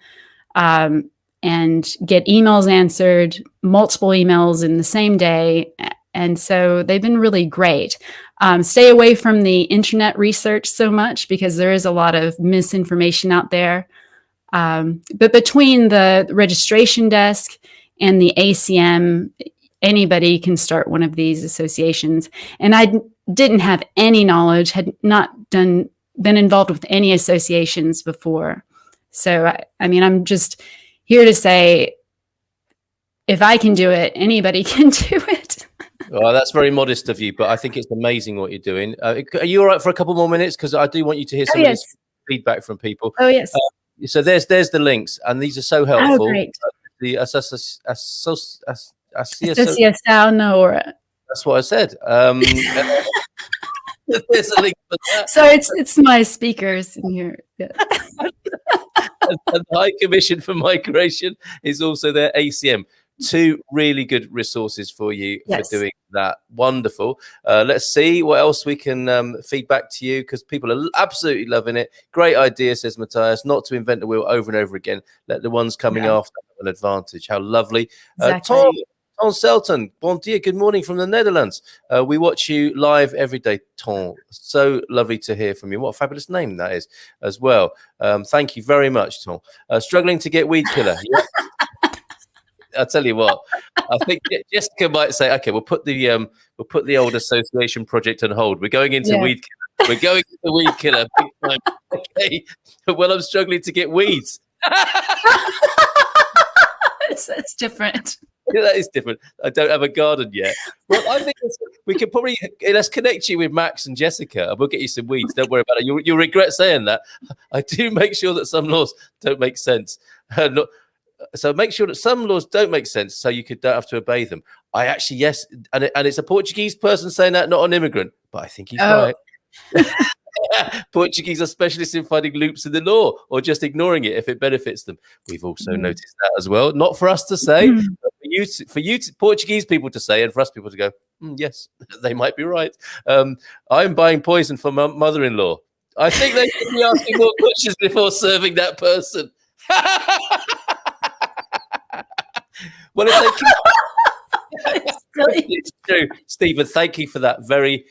and get emails answered, multiple emails in the same day. And so they've been really great. Stay away from the internet research so much because there is a lot of misinformation out there. But between the registration desk and the ACM, anybody can start one of these associations. And I didn't have any knowledge, had not been involved with any associations before. So, I mean, I'm just here to say, if I can do it, anybody can do it. Well, that's very modest of you, but I think it's amazing what you're doing. Are you all right for a couple more minutes? Because I do want you to hear some of this feedback from people. Oh, yes. So there's the links, and these are so helpful. Oh, great. The Associação. That's what I said. There's a link for that. So it's my speakers in here. Yeah. And the High Commission for Migration is also their ACM. Two really good resources for you for doing that. Wonderful. Let's see what else we can feed back to you, because people are absolutely loving it. Great idea, says Matthias, not to invent the wheel over and over again. Let the ones coming after have an advantage. How lovely. Exactly. Tom Selton, bon dia, good morning from the Netherlands. We watch you live every day, Tom. So lovely to hear from you. What a fabulous name that is as well. Thank you very much, Tom. Struggling to get weed killer. I'll tell you what. I think Jessica might say, "Okay, we'll put the old association project on hold. We're going into weed killer. We're going into weed killer big time." Okay. Well, I'm struggling to get weeds. It's different. Yeah, that is different. I don't have a garden yet. Well, I think we could probably let's connect you with Max and Jessica, and we'll get you some weeds. Don't worry about it. You'll regret saying that. I do make sure that some laws don't make sense. So make sure that some laws don't make sense, so you don't have to obey them. I actually, yes, and it's a Portuguese person saying that, not an immigrant, but I think he's right. Portuguese are specialists in finding loops in the law or just ignoring it if it benefits them. We've also noticed that as well. Not for us to say, but for you Portuguese people to say, and for us people to go, yes, they might be right. I'm buying poison for my mother-in-law. I think they should be asking more questions before serving that person. Well, it's true, Stephen. Thank you for that very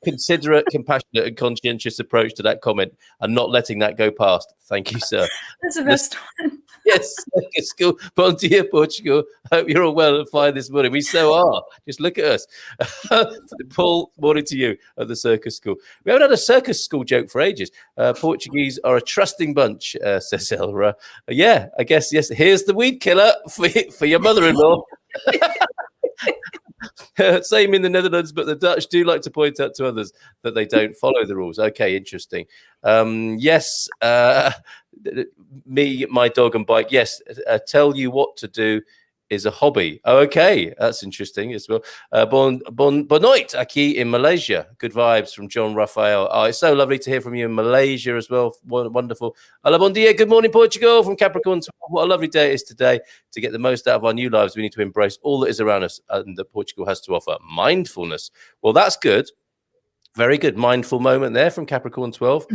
considerate, compassionate, and conscientious approach to that comment, and not letting that go past. Thank you, sir. That's the best one. Yes, school. Bom dia, Portugal. Hope you're all well and fine this morning. We so are. Just look at us. Paul, morning to you at the circus school. We haven't had a circus school joke for ages. Portuguese are a trusting bunch, says Elra. Yeah, I guess, yes. Here's the weed killer for your mother-in-law. Same in the Netherlands, but the Dutch do like to point out to others that they don't follow the rules. Okay, interesting. Yes, me, my dog and bike. Yes, tell you what to do is a hobby. Oh, okay, that's interesting as well. Bon noite aquí in Malaysia. Good vibes from John Raphael. Oh, it's so lovely to hear from you in Malaysia as well. Wonderful. Hola, bon dia. Good morning, Portugal from Capricorn. What a lovely day it is today. To get the most out of our new lives, we need to embrace all that is around us and that Portugal has to offer. Mindfulness. Well, that's good. Very good. Mindful moment there from Capricorn 12.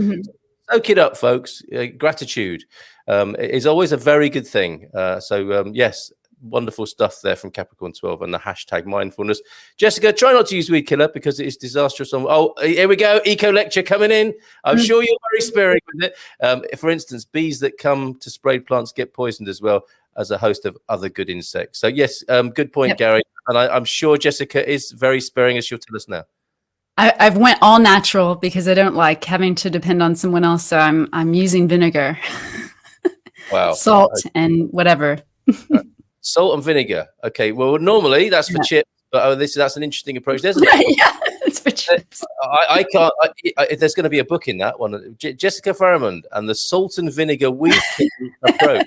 Soak it up, folks. Gratitude is always a very good thing. So yes, wonderful stuff there from Capricorn 12 and the hashtag mindfulness. Jessica, try not to use weed killer because it is disastrous. Oh, here we go. Eco lecture coming in. I'm sure you're very sparing with it. For instance, bees that come to sprayed plants get poisoned as well as a host of other good insects. So yes, good point, Gary. And I'm sure Jessica is very sparing, as she'll tell us now. I've went all natural because I don't like having to depend on someone else. So I'm using vinegar, salt, and whatever. Salt and vinegar. Okay. Well, normally that's for chips, but that's an interesting approach. There's it's for chips. I can't. There's going to be a book in that one. Jessica Farrimond and the salt and vinegar weed approach.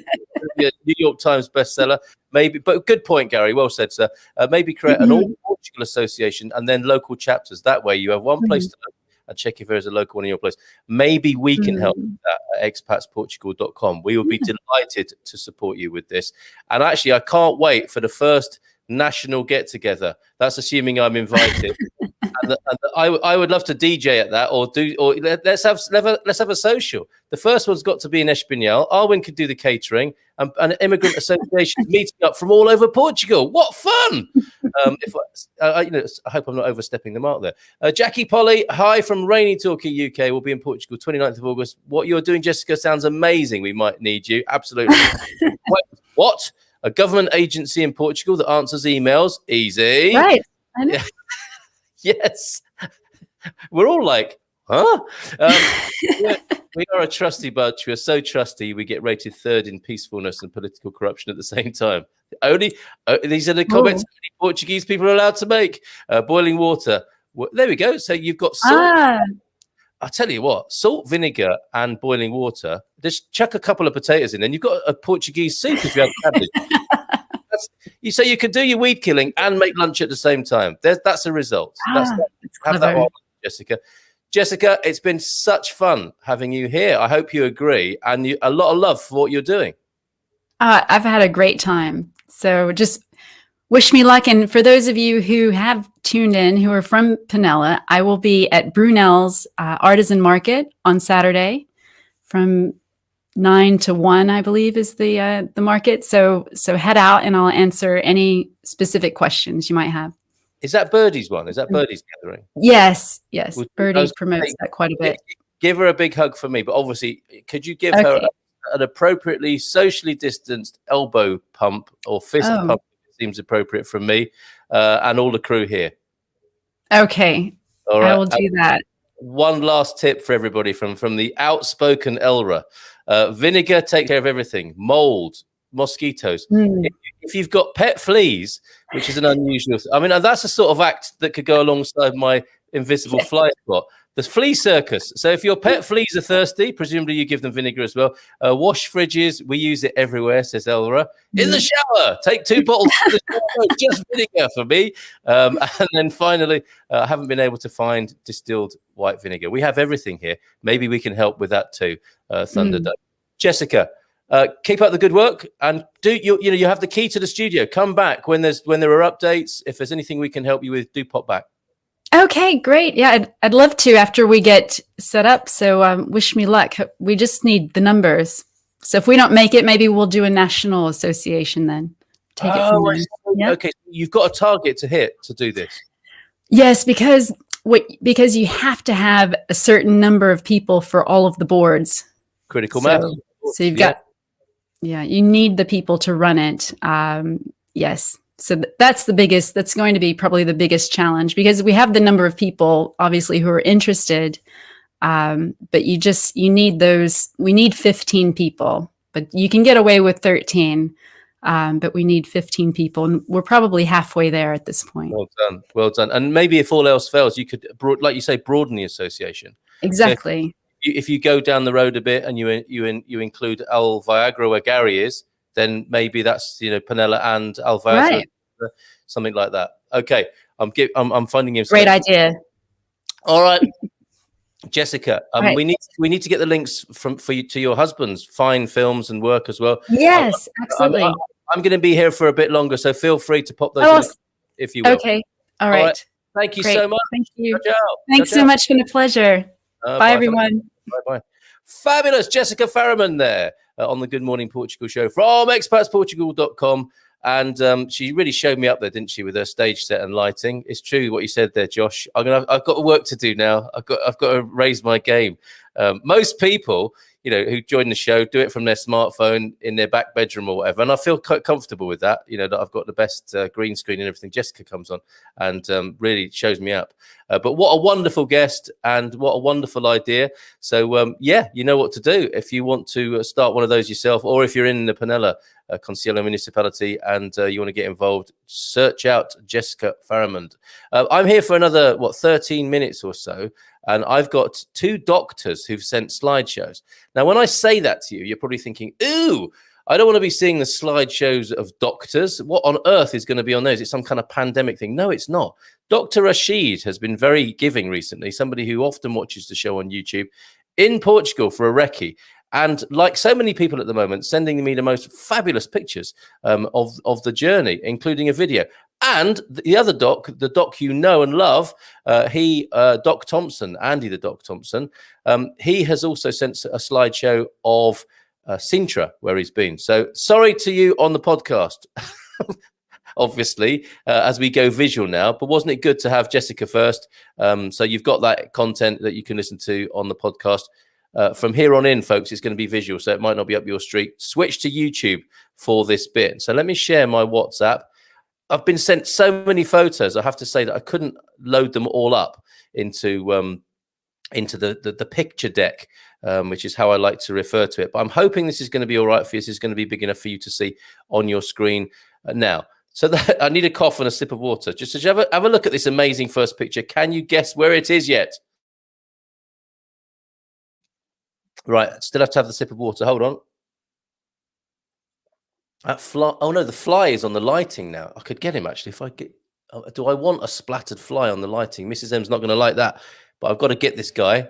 A New York Times bestseller. Maybe, but good point, Gary. Well said, sir. Maybe create an all Portugal association and then local chapters. That way, you have one place to look and check if there is a local one in your place. Maybe we can help with that at expatsportugal.com. We will be delighted to support you with this. And actually, I can't wait for the first national get-together. That's assuming I'm invited. and I would love to DJ at that, or let's have a social. The first one's got to be in Espinhal. Arwin could do the catering, and an immigrant association meeting up from all over Portugal. What fun! I hope I'm not overstepping the mark there. Jackie Polly, hi from rainy Torquay, UK. We'll be in Portugal 29th of August. What you're doing, Jessica, sounds amazing. We might need you. Absolutely. What? A government agency in Portugal that answers emails? Easy. Right. I know. Yes. We're all like, huh? We are a trusty bunch. We're so trusty, we get rated 3rd in peacefulness and political corruption at the same time. These are the comments only Portuguese people are allowed to make. Boiling water. There we go. So you've got salt. I'll tell you what, salt, vinegar, and boiling water. Just chuck a couple of potatoes in, and you've got a Portuguese soup if you have cabbage. So you could do your weed killing and make lunch at the same time. That's a result. Have that one, Jessica. Jessica, it's been such fun having you here. I hope you agree, and a lot of love for what you're doing. I've had a great time. So just wish me luck. And for those of you who have tuned in, who are from Penela, I will be at Brunel's Artisan Market on Saturday from 9 to 1, I believe, is the market. So head out and I'll answer any specific questions you might have. Is that Birdie's one? Is that Birdie's gathering? Yes. Birdie promotes that quite a bit. Give her a big hug for me. But obviously, could you give her an appropriately socially distanced elbow pump or fist pump? Seems appropriate from me and all the crew here. Okay. All right. I will do that. One last tip for everybody from the outspoken Elra. Vinegar takes care of everything. Mold, mosquitoes. If you've got pet fleas, which is an unusual... I mean, that's a sort of act that could go alongside my invisible fly spot. The flea circus. So if your pet fleas are thirsty, presumably you give them vinegar as well. Wash fridges. We use it everywhere, says Elra. In the shower, take 2 bottles of the shower, just vinegar for me. And then finally, I haven't been able to find distilled white vinegar. We have everything here. Maybe we can help with that too, Thunderdome. Jessica, keep up the good work, and you have the key to the studio. Come back when there are updates. If there's anything we can help you with, do pop back. Okay, great. Yeah, I'd love to after we get set up. So wish me luck. We just need the numbers. So if we don't make it, maybe we'll do a national association then. Take it from there. Yeah. Okay, you've got a target to hit to do this. Yes, because you have to have a certain number of people for all of the boards. Critical mass. So you've got, you need the people to run it. Yes. So that's going to be probably the biggest challenge, because we have the number of people, obviously, who are interested. But you need we need 15 people, but you can get away with 13. But we need 15 people, and we're probably halfway there at this point. Well done. And maybe if all else fails, you could, like you say, broaden the association. Exactly. So if you go down the road a bit and you include Al Viagra where Gary is, then maybe that's Penela and Al Viagra, something like that. Okay, I'm finding him. Great idea. All right. Jessica, right. we need to get the links for you to your husband's fine films and work as well. Yes, absolutely. I'm going to be here for a bit longer, so feel free to pop those links if you will. Okay. All right. Thank you so much. Thank you. Ciao. Thanks so much. Been a pleasure. Bye, everyone. Bye. Fabulous. Jessica Farrimond there on the Good Morning Portugal show from expatsportugal.com. And she really showed me up there, didn't she, with her stage set and lighting. It's true what you said there, Josh. I've got work to do now. I've got to raise my game. Most people, who join the show do it from their smartphone in their back bedroom or whatever, and I feel quite comfortable with that. That I've got the best green screen and everything. Jessica comes on and really shows me up. But what a wonderful guest and what a wonderful idea. So you know what to do if you want to start one of those yourself, or if you're in the Penela Consiglio municipality and you want to get involved, search out Jessica Farrimond. I'm here for another 13 minutes or so, and I've got two doctors who've sent slideshows. Now, when I say that to you, you're probably thinking, ooh, I don't want to be seeing the slideshows of doctors. What on earth is going to be on those? It's some kind of pandemic thing. No, it's not. Dr. Rashid has been very giving recently, somebody who often watches the show on YouTube in Portugal for a recce. And like so many people at the moment, sending me the most fabulous pictures of the journey, including a video. And the other doc, the doc you know and love, Doc Thompson, Andy the Doc Thompson, he has also sent a slideshow of Sintra, where he's been. So sorry to you on the podcast, obviously, as we go visual now, but wasn't it good to have Jessica first? So you've got that content that you can listen to on the podcast. From here on in, folks, it's going to be visual, so it might not be up your street. Switch to YouTube for this bit. So let me share my WhatsApp. I've been sent so many photos. I have to say that I couldn't load them all up into the picture deck, which is how I like to refer to it. But I'm hoping this is going to be all right for you. This is going to be big enough for you to see on your screen now. So I need a cough and a sip of water. Just to have a look at this amazing first picture. Can you guess where it is yet? Right, still have to have the sip of water. Hold on. That fly. Oh no, the fly is on the lighting now. I could get him actually if I get. Do I want a splattered fly on the lighting? Mrs. M's not going to like that, but I've got to get this guy.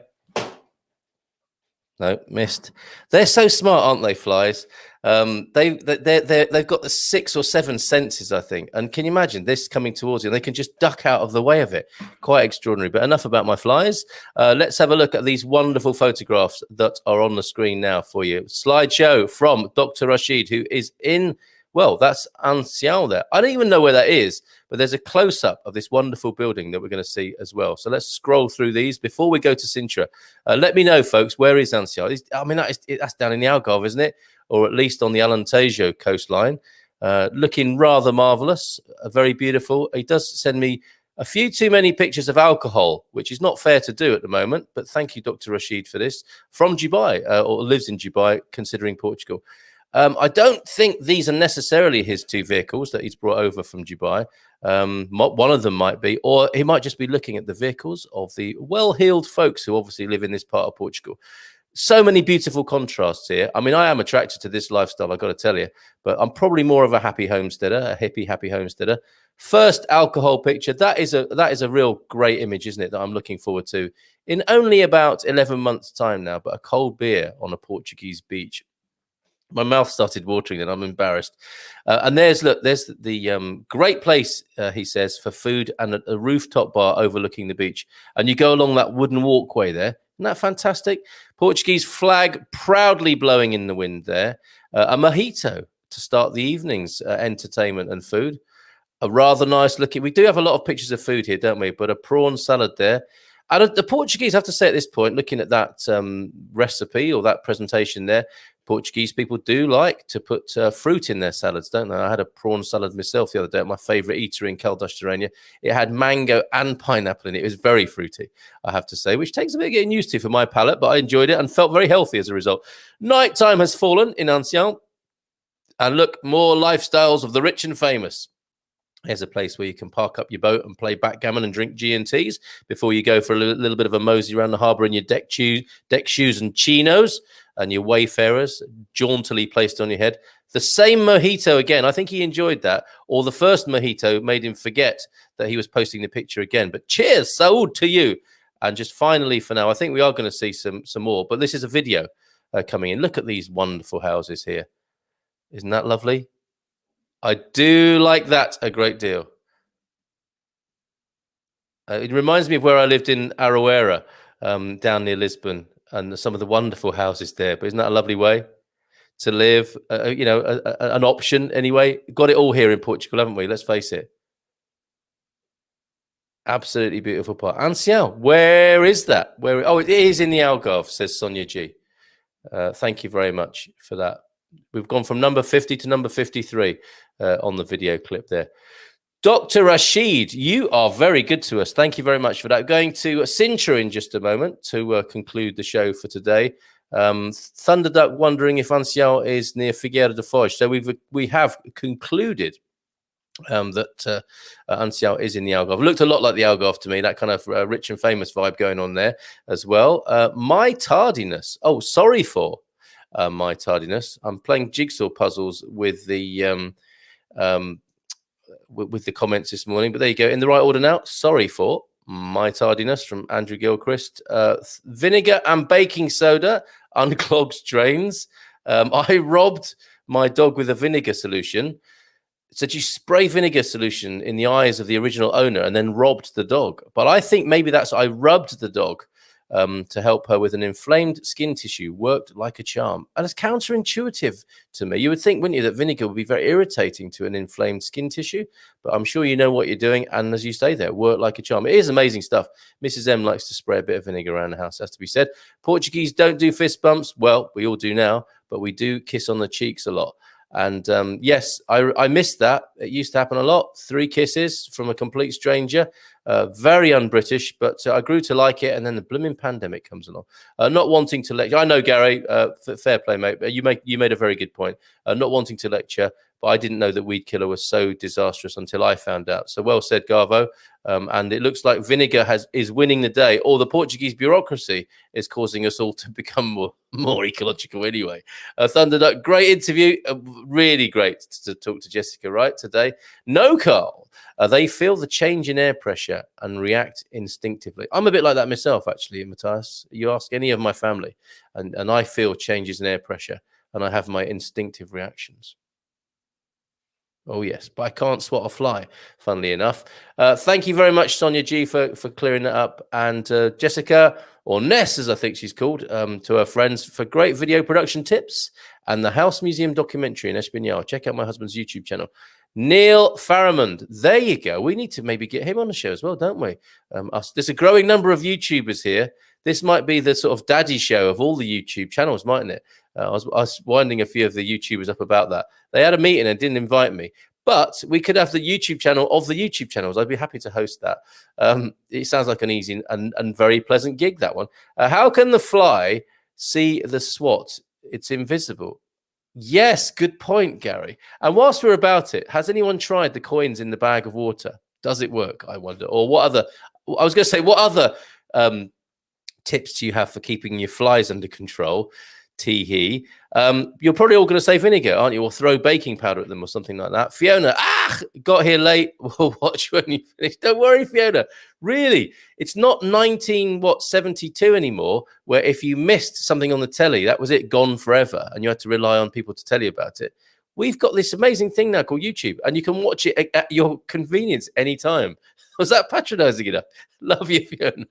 No, missed. They're so smart, aren't they, flies? They've got the 6 or 7 senses, I think. And can you imagine this coming towards you? And they can just duck out of the way of it. Quite extraordinary. But enough about my flies. Let's have a look at these wonderful photographs that are on the screen now for you. Slideshow from Dr. Rashid, who is in, well, that's Ancial there. I don't even know where that is, but there's a close-up of this wonderful building that we're going to see as well. So let's scroll through these before we go to Sintra. Let me know, folks, where is Ancial? I mean, that's down in the Algarve, isn't it? Or at least on the Alentejo coastline. Looking rather marvellous, very beautiful. He does send me a few too many pictures of alcohol, which is not fair to do at the moment. But thank you, Dr. Rashid, for this. From Dubai, or lives in Dubai, considering Portugal. I don't think these are necessarily his 2 vehicles that he's brought over from Dubai. One of them might be, or he might just be looking at the vehicles of the well-heeled folks who obviously live in this part of Portugal. So many beautiful contrasts here. I mean, I am attracted to this lifestyle, I've got to tell you, but I'm probably more of a happy homesteader, a hippie happy homesteader. First alcohol picture. That is a real great image, isn't it? That I'm looking forward to in only about 11 months' time now. But a cold beer on a Portuguese beach. My mouth started watering and I'm embarrassed. And there's the great place, he says, for food and a rooftop bar overlooking the beach. And you go along that wooden walkway there. Isn't that fantastic? Portuguese flag proudly blowing in the wind there. A mojito to start the evening's entertainment and food. A rather nice looking. We do have a lot of pictures of food here, don't we? But a prawn salad there. And the Portuguese, I have to say at this point, looking at that recipe or that presentation there, Portuguese people do like to put fruit in their salads, don't they? I had a prawn salad myself the other day at my favourite eatery in Caldas Terrania. It had mango and pineapple in it. It was very fruity, I have to say, which takes a bit of getting used to for my palate, but I enjoyed it and felt very healthy as a result. Nighttime has fallen in Ancial. And look, more lifestyles of the rich and famous. There's a place where you can park up your boat and play backgammon and drink G&Ts before you go for a little bit of a mosey around the harbour in your deck shoes and chinos and your wayfarers jauntily placed on your head. The same mojito again. I think he enjoyed that. Or the first mojito made him forget that he was posting the picture again. But cheers, Saud, to you. And just finally for now, I think we are going to see some more. But this is a video coming in. Look at these wonderful houses here. Isn't that lovely? I do like that a great deal. It reminds me of where I lived in Aroeira, down near Lisbon, and some of the wonderful houses there. But isn't that a lovely way? to live, an option anyway. Got it all here in Portugal, haven't we? Let's face it. Absolutely beautiful part. Ancião, where is that? It is in the Algarve, says Sonia G. Thank you very much for that. We've gone from number 50 to number 53 on the video clip there. Dr. Rashid, you are very good to us. Thank you very much for that. Going to Sintra in just a moment to conclude the show for today. Thunderduck wondering if Ancião is near Figueira de Foz. So we have concluded that Ancião is in the Algarve. Looked a lot like the Algarve to me, that kind of rich and famous vibe going on there as well. My tardiness. Oh, sorry for my tardiness. I'm playing jigsaw puzzles with the comments this morning, but there you go. In the right order now. Sorry for my tardiness from Andrew Gilchrist. Vinegar and baking soda unclogs drains. I robbed my dog with a vinegar solution. Said you spray vinegar solution in the eyes of the original owner and then robbed the dog. But I think maybe I rubbed the dog to help her with an inflamed skin tissue. Worked like a charm. And it's counterintuitive to me. You would think, wouldn't you, that vinegar would be very irritating to an inflamed skin tissue. But I'm sure you know what you're doing. And as you say there, worked like a charm. It is amazing stuff. Mrs. M likes to spray a bit of vinegar around the house, has to be said. Portuguese don't do fist bumps. Well, we all do now. But we do kiss on the cheeks a lot. And yes, I missed that. It used to happen a lot. 3 kisses from a complete stranger. Very un-British, but I grew to like it. And then the blooming pandemic comes along. Not wanting to lecture. I know, Gary, fair play, mate. You made a very good point. Not wanting to lecture, but I didn't know that weed killer was so disastrous until I found out. So well said, Garvo. And it looks like vinegar is winning the day, or the Portuguese bureaucracy is causing us all to become more ecological anyway. Thunderduck, great interview. Really great to talk to Jessica, right, today. No, Carl. They feel the change in air pressure and react instinctively. I'm a bit like that myself, actually, Matthias. You ask any of my family, and I feel changes in air pressure, and I have my instinctive reactions. Oh, yes, but I can't swat a fly, funnily enough. Thank you very much, Sonia G, for clearing that up. And Jessica, or Ness, as I think she's called, to her friends for great video production tips and the House Museum documentary in Espinal. Check out my husband's YouTube channel. Neil Farrimond, there you go. We need to maybe get him on the show as well, don't we? There's a growing number of YouTubers here. This might be the sort of daddy show of all the YouTube channels, mightn't it? I was winding a few of the YouTubers up about that. They had a meeting and didn't invite me. But we could have the YouTube channel of the YouTube channels. I'd be happy to host that. It sounds like an easy and very pleasant gig, that one. How can the fly see the swat? It's invisible. Yes, good point, Gary. And whilst we're about it, has anyone tried the coins in the bag of water? Does it work, I wonder? Or what other tips do you have for keeping your flies under control? Tee-hee. You're probably all going to say vinegar, aren't you? Or throw baking powder at them or something like that. Fiona, got here late. We'll watch when you finish. Don't worry, Fiona. Really, it's not 1972 anymore, where if you missed something on the telly, that was it, gone forever, and you had to rely on people to tell you about it. We've got this amazing thing now called YouTube, and you can watch it at your convenience anytime. Was that patronizing enough? Love you, Fiona.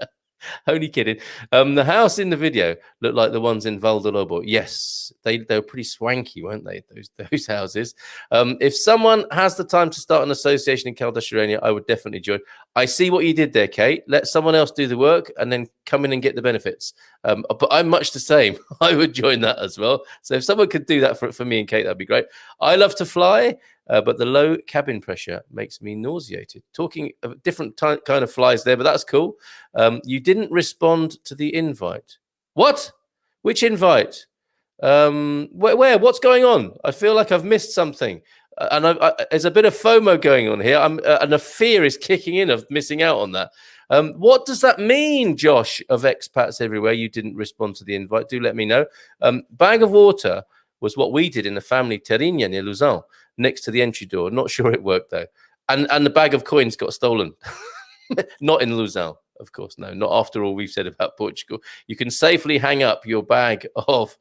Only kidding. The house in the video looked like the ones in Val de Lobo. Yes, they were pretty swanky, weren't they? Those houses. If someone has the time to start an association in Caldas-Urania, I would definitely join. I see what you did there, Kate. Let someone else do the work and then come in and get the benefits. But I'm much the same. I would join that as well. So if someone could do that for me and Kate, that'd be great. I love to fly. But the low cabin pressure makes me nauseated. Talking of different kind of flies there, but that's cool. You didn't respond to the invite. What? Which invite? Where? What's going on? I feel like I've missed something. And there's a bit of FOMO going on here. And a fear is kicking in of missing out on that. What does that mean, Josh, of Expats Everywhere? You didn't respond to the invite. Do let me know. Bag of water was what we did in the family Terrina near Lausanne, next to the entry door. Not sure it worked, though. And the bag of coins got stolen. Not in Lausanne, of course. No, not after all we've said about Portugal. You can safely hang up your bag of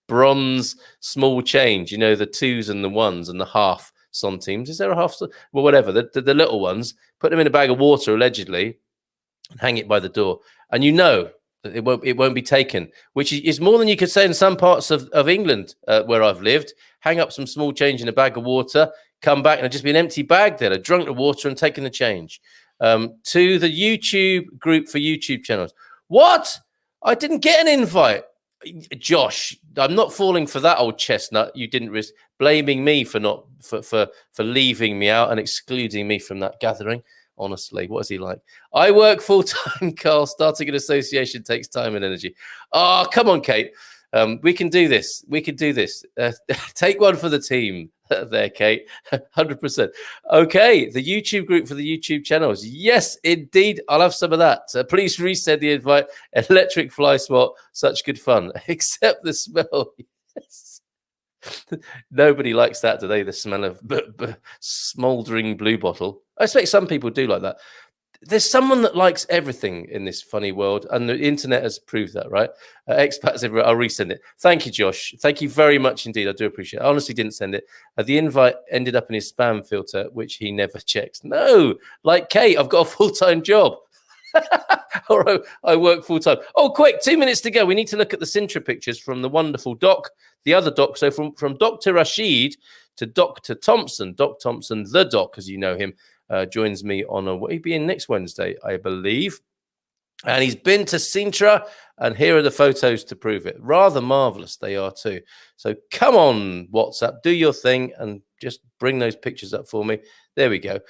bronze small change, you know, the 2s and the 1s and the half centimes. Is there a half? Well, whatever, the little ones. Put them in a bag of water, allegedly, and hang it by the door. And you know It won't be taken, which is more than you could say in some parts of England where I've lived. Hang up some small change in a bag of water, come back, and it'd just be an empty bag there. I'd drunk the water and taken the change. To the YouTube group for YouTube channels. What? I didn't get an invite. Josh, I'm not falling for that old chestnut. You didn't risk blaming me for not for leaving me out and excluding me from that gathering. Honestly, what is he like? I work full time, Carl. Starting an association takes time and energy. Oh, come on, Kate. We can do this. We can do this. Take one for the team there, Kate. 100%. Okay, the YouTube group for the YouTube channels. Yes, indeed. I'll have some of that. Please resend the invite. Electric fly swat. Such good fun. Except the smell. Yes. Nobody likes that today, the smell of smouldering blue bottle. I expect some people do like that. There's someone that likes everything in this funny world, and the internet has proved that, right? Expats everywhere. I'll resend it. Thank you, Josh. Thank you very much indeed. I do appreciate it. I honestly didn't send it. The invite ended up in his spam filter, which he never checks. No, like Kate, I've got a full-time job. Or I work full-time. Oh, quick, 2 minutes to go. We need to look at the Sintra pictures from the wonderful Doc, the other Doc. So from Dr. Rashid to Dr. Thompson, Doc Thompson, the Doc, as you know him, joins me on what he'll be in next Wednesday, I believe. And he's been to Sintra, and here are the photos to prove it. Rather marvelous they are too. So come on, WhatsApp, do your thing and just bring those pictures up for me. There we go.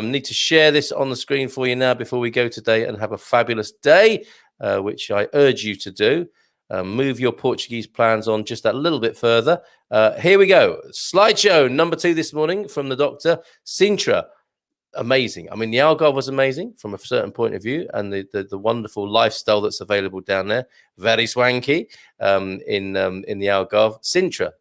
Need to share this on the screen for you now before we go today and have a fabulous day, which I urge you to do. Move your Portuguese plans on just that little bit further. Here we go. Slideshow number 2 this morning from the doctor. Sintra. Amazing. I mean, the Algarve was amazing from a certain point of view, and the wonderful lifestyle that's available down there, very swanky in the Algarve. Sintra,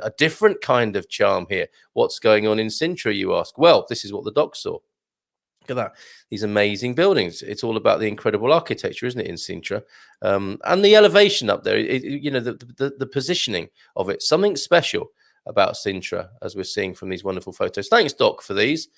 a different kind of charm here. What's going on in Sintra, you ask? Well, this is what the doc saw. Look at that. These amazing buildings. It's all about the incredible architecture, isn't it, in Sintra? And the elevation up there, the positioning of it, something special about Sintra, as we're seeing from these wonderful photos. Thanks, Doc, for these.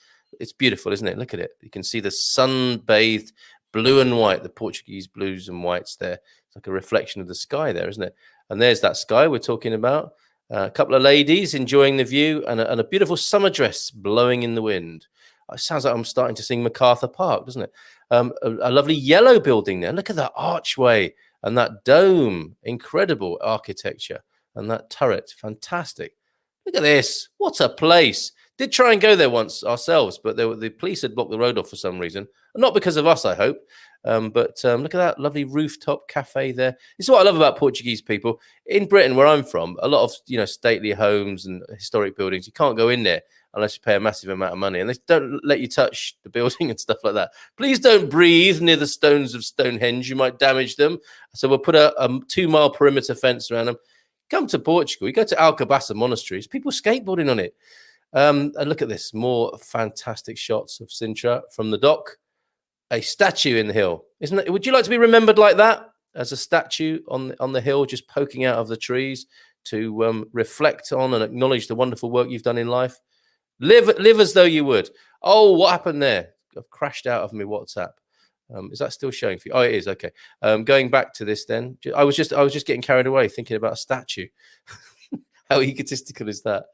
It's beautiful, isn't it? Look at it. You can see the sun-bathed blue and white, the Portuguese blues and whites there. It's like a reflection of the sky there, isn't it? And there's that sky we're talking about. A couple of ladies enjoying the view, and a beautiful summer dress blowing in the wind. It sounds like I'm starting to sing MacArthur Park, doesn't it? A lovely yellow building there. Look at that archway and that dome. Incredible architecture. And that turret. Fantastic. Look at this. What a place. Did try and go there once ourselves, but the police had blocked the road off for some reason. Not because of us, I hope. But look at that lovely rooftop cafe there. This is what I love about Portuguese people. In Britain, where I'm from, a lot of stately homes and historic buildings, you can't go in there unless you pay a massive amount of money. And they don't let you touch the building and stuff like that. Please don't breathe near the stones of Stonehenge. You might damage them. So we'll put a 2-mile perimeter fence around them. Come to Portugal. You go to Alcobaça monasteries. People skateboarding on it. And look at this, more fantastic shots of Sintra from the dock. A statue in the hill, isn't it? Would you like to be remembered like that, as a statue on the hill, just poking out of the trees to reflect on and acknowledge the wonderful work you've done in life? Live as though you would. Oh, what happened there? I've crashed out of my WhatsApp. Is that still showing for you? Oh, it is. Okay. Going back to this, then I was just getting carried away thinking about a statue. How egotistical is that?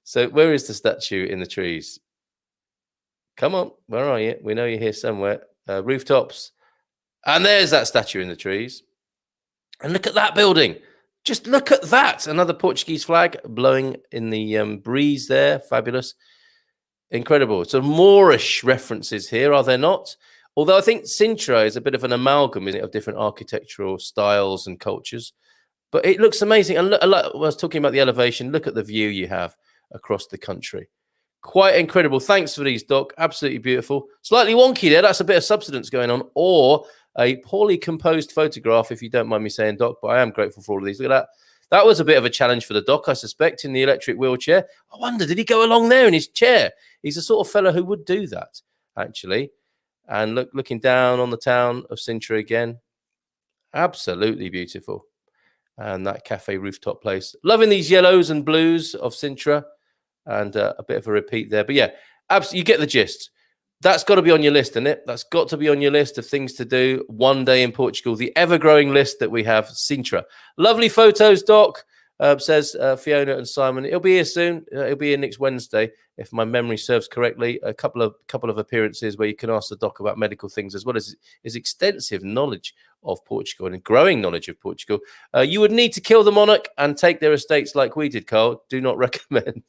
So where is the statue in the trees? Come on, where are you? We know you're here somewhere. Rooftops. And there's that statue in the trees. And look at that building. Just look at that. Another Portuguese flag blowing in the breeze there. Fabulous. Incredible. So Moorish references here, are there not? Although I think Sintra is a bit of an amalgam, isn't it, of different architectural styles and cultures. But it looks amazing. And look, I was talking about the elevation. Look at the view you have across the country. Quite incredible. Thanks for these, Doc. Absolutely beautiful. Slightly wonky there. That's a bit of substance going on. Or a poorly composed photograph, if you don't mind me saying, Doc. But I am grateful for all of these. Look at that. That was a bit of a challenge for the Doc, I suspect, in the electric wheelchair. I wonder, did he go along there in his chair? He's the sort of fellow who would do that, actually. And looking down on the town of Sintra again. Absolutely beautiful. And that cafe rooftop place. Loving these yellows and blues of Sintra. And a bit of a repeat there. But yeah, absolutely, you get the gist. That's got to be on your list, isn't it? That's got to be on your list of things to do one day in Portugal. The ever-growing list that we have. Sintra. Lovely photos, Doc, says Fiona and Simon. It'll be here soon. It'll be here next Wednesday, if my memory serves correctly. A couple of appearances where you can ask the Doc about medical things, as well as his extensive knowledge of Portugal and a growing knowledge of Portugal. You would need to kill the monarch and take their estates like we did, Carl. Do not recommend.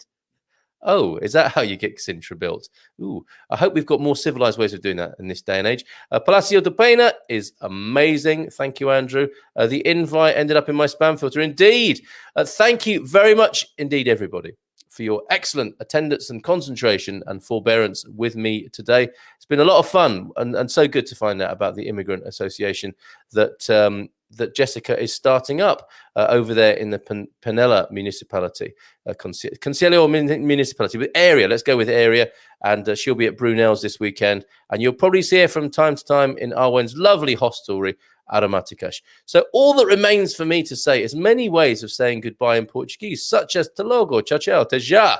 Oh, is that how you get Sintra built? Ooh, I hope we've got more civilized ways of doing that in this day and age. Palacio de Pena is amazing. Thank you, Andrew. The invite ended up in my spam filter. Indeed. Thank you very much indeed, everybody, for your excellent attendance and concentration and forbearance with me today. It's been a lot of fun and so good to find out about the Immigrant Association that Jessica is starting up over there in the Penela municipality, Concelho municipality, with area. Let's go with area. And she'll be at Brunel's this weekend. And you'll probably see her from time to time in Arwen's lovely hostelry, Aromáticas. So all that remains for me to say is many ways of saying goodbye in Portuguese, such as te logo, tchau, tchau, te já.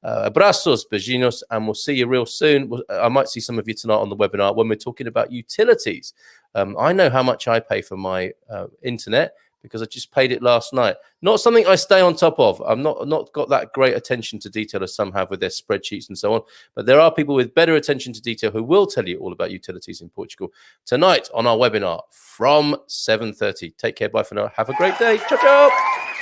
Abraços, beijinhos, and we'll see you real soon. I might see some of you tonight on the webinar when we're talking about utilities. I know how much I pay for my internet because I just paid it last night. Not something I stay on top of. I'm not got that great attention to detail as some have with their spreadsheets and so on. But there are people with better attention to detail who will tell you all about utilities in Portugal tonight on our webinar from 7:30. Take care. Bye for now. Have a great day. Ciao, ciao.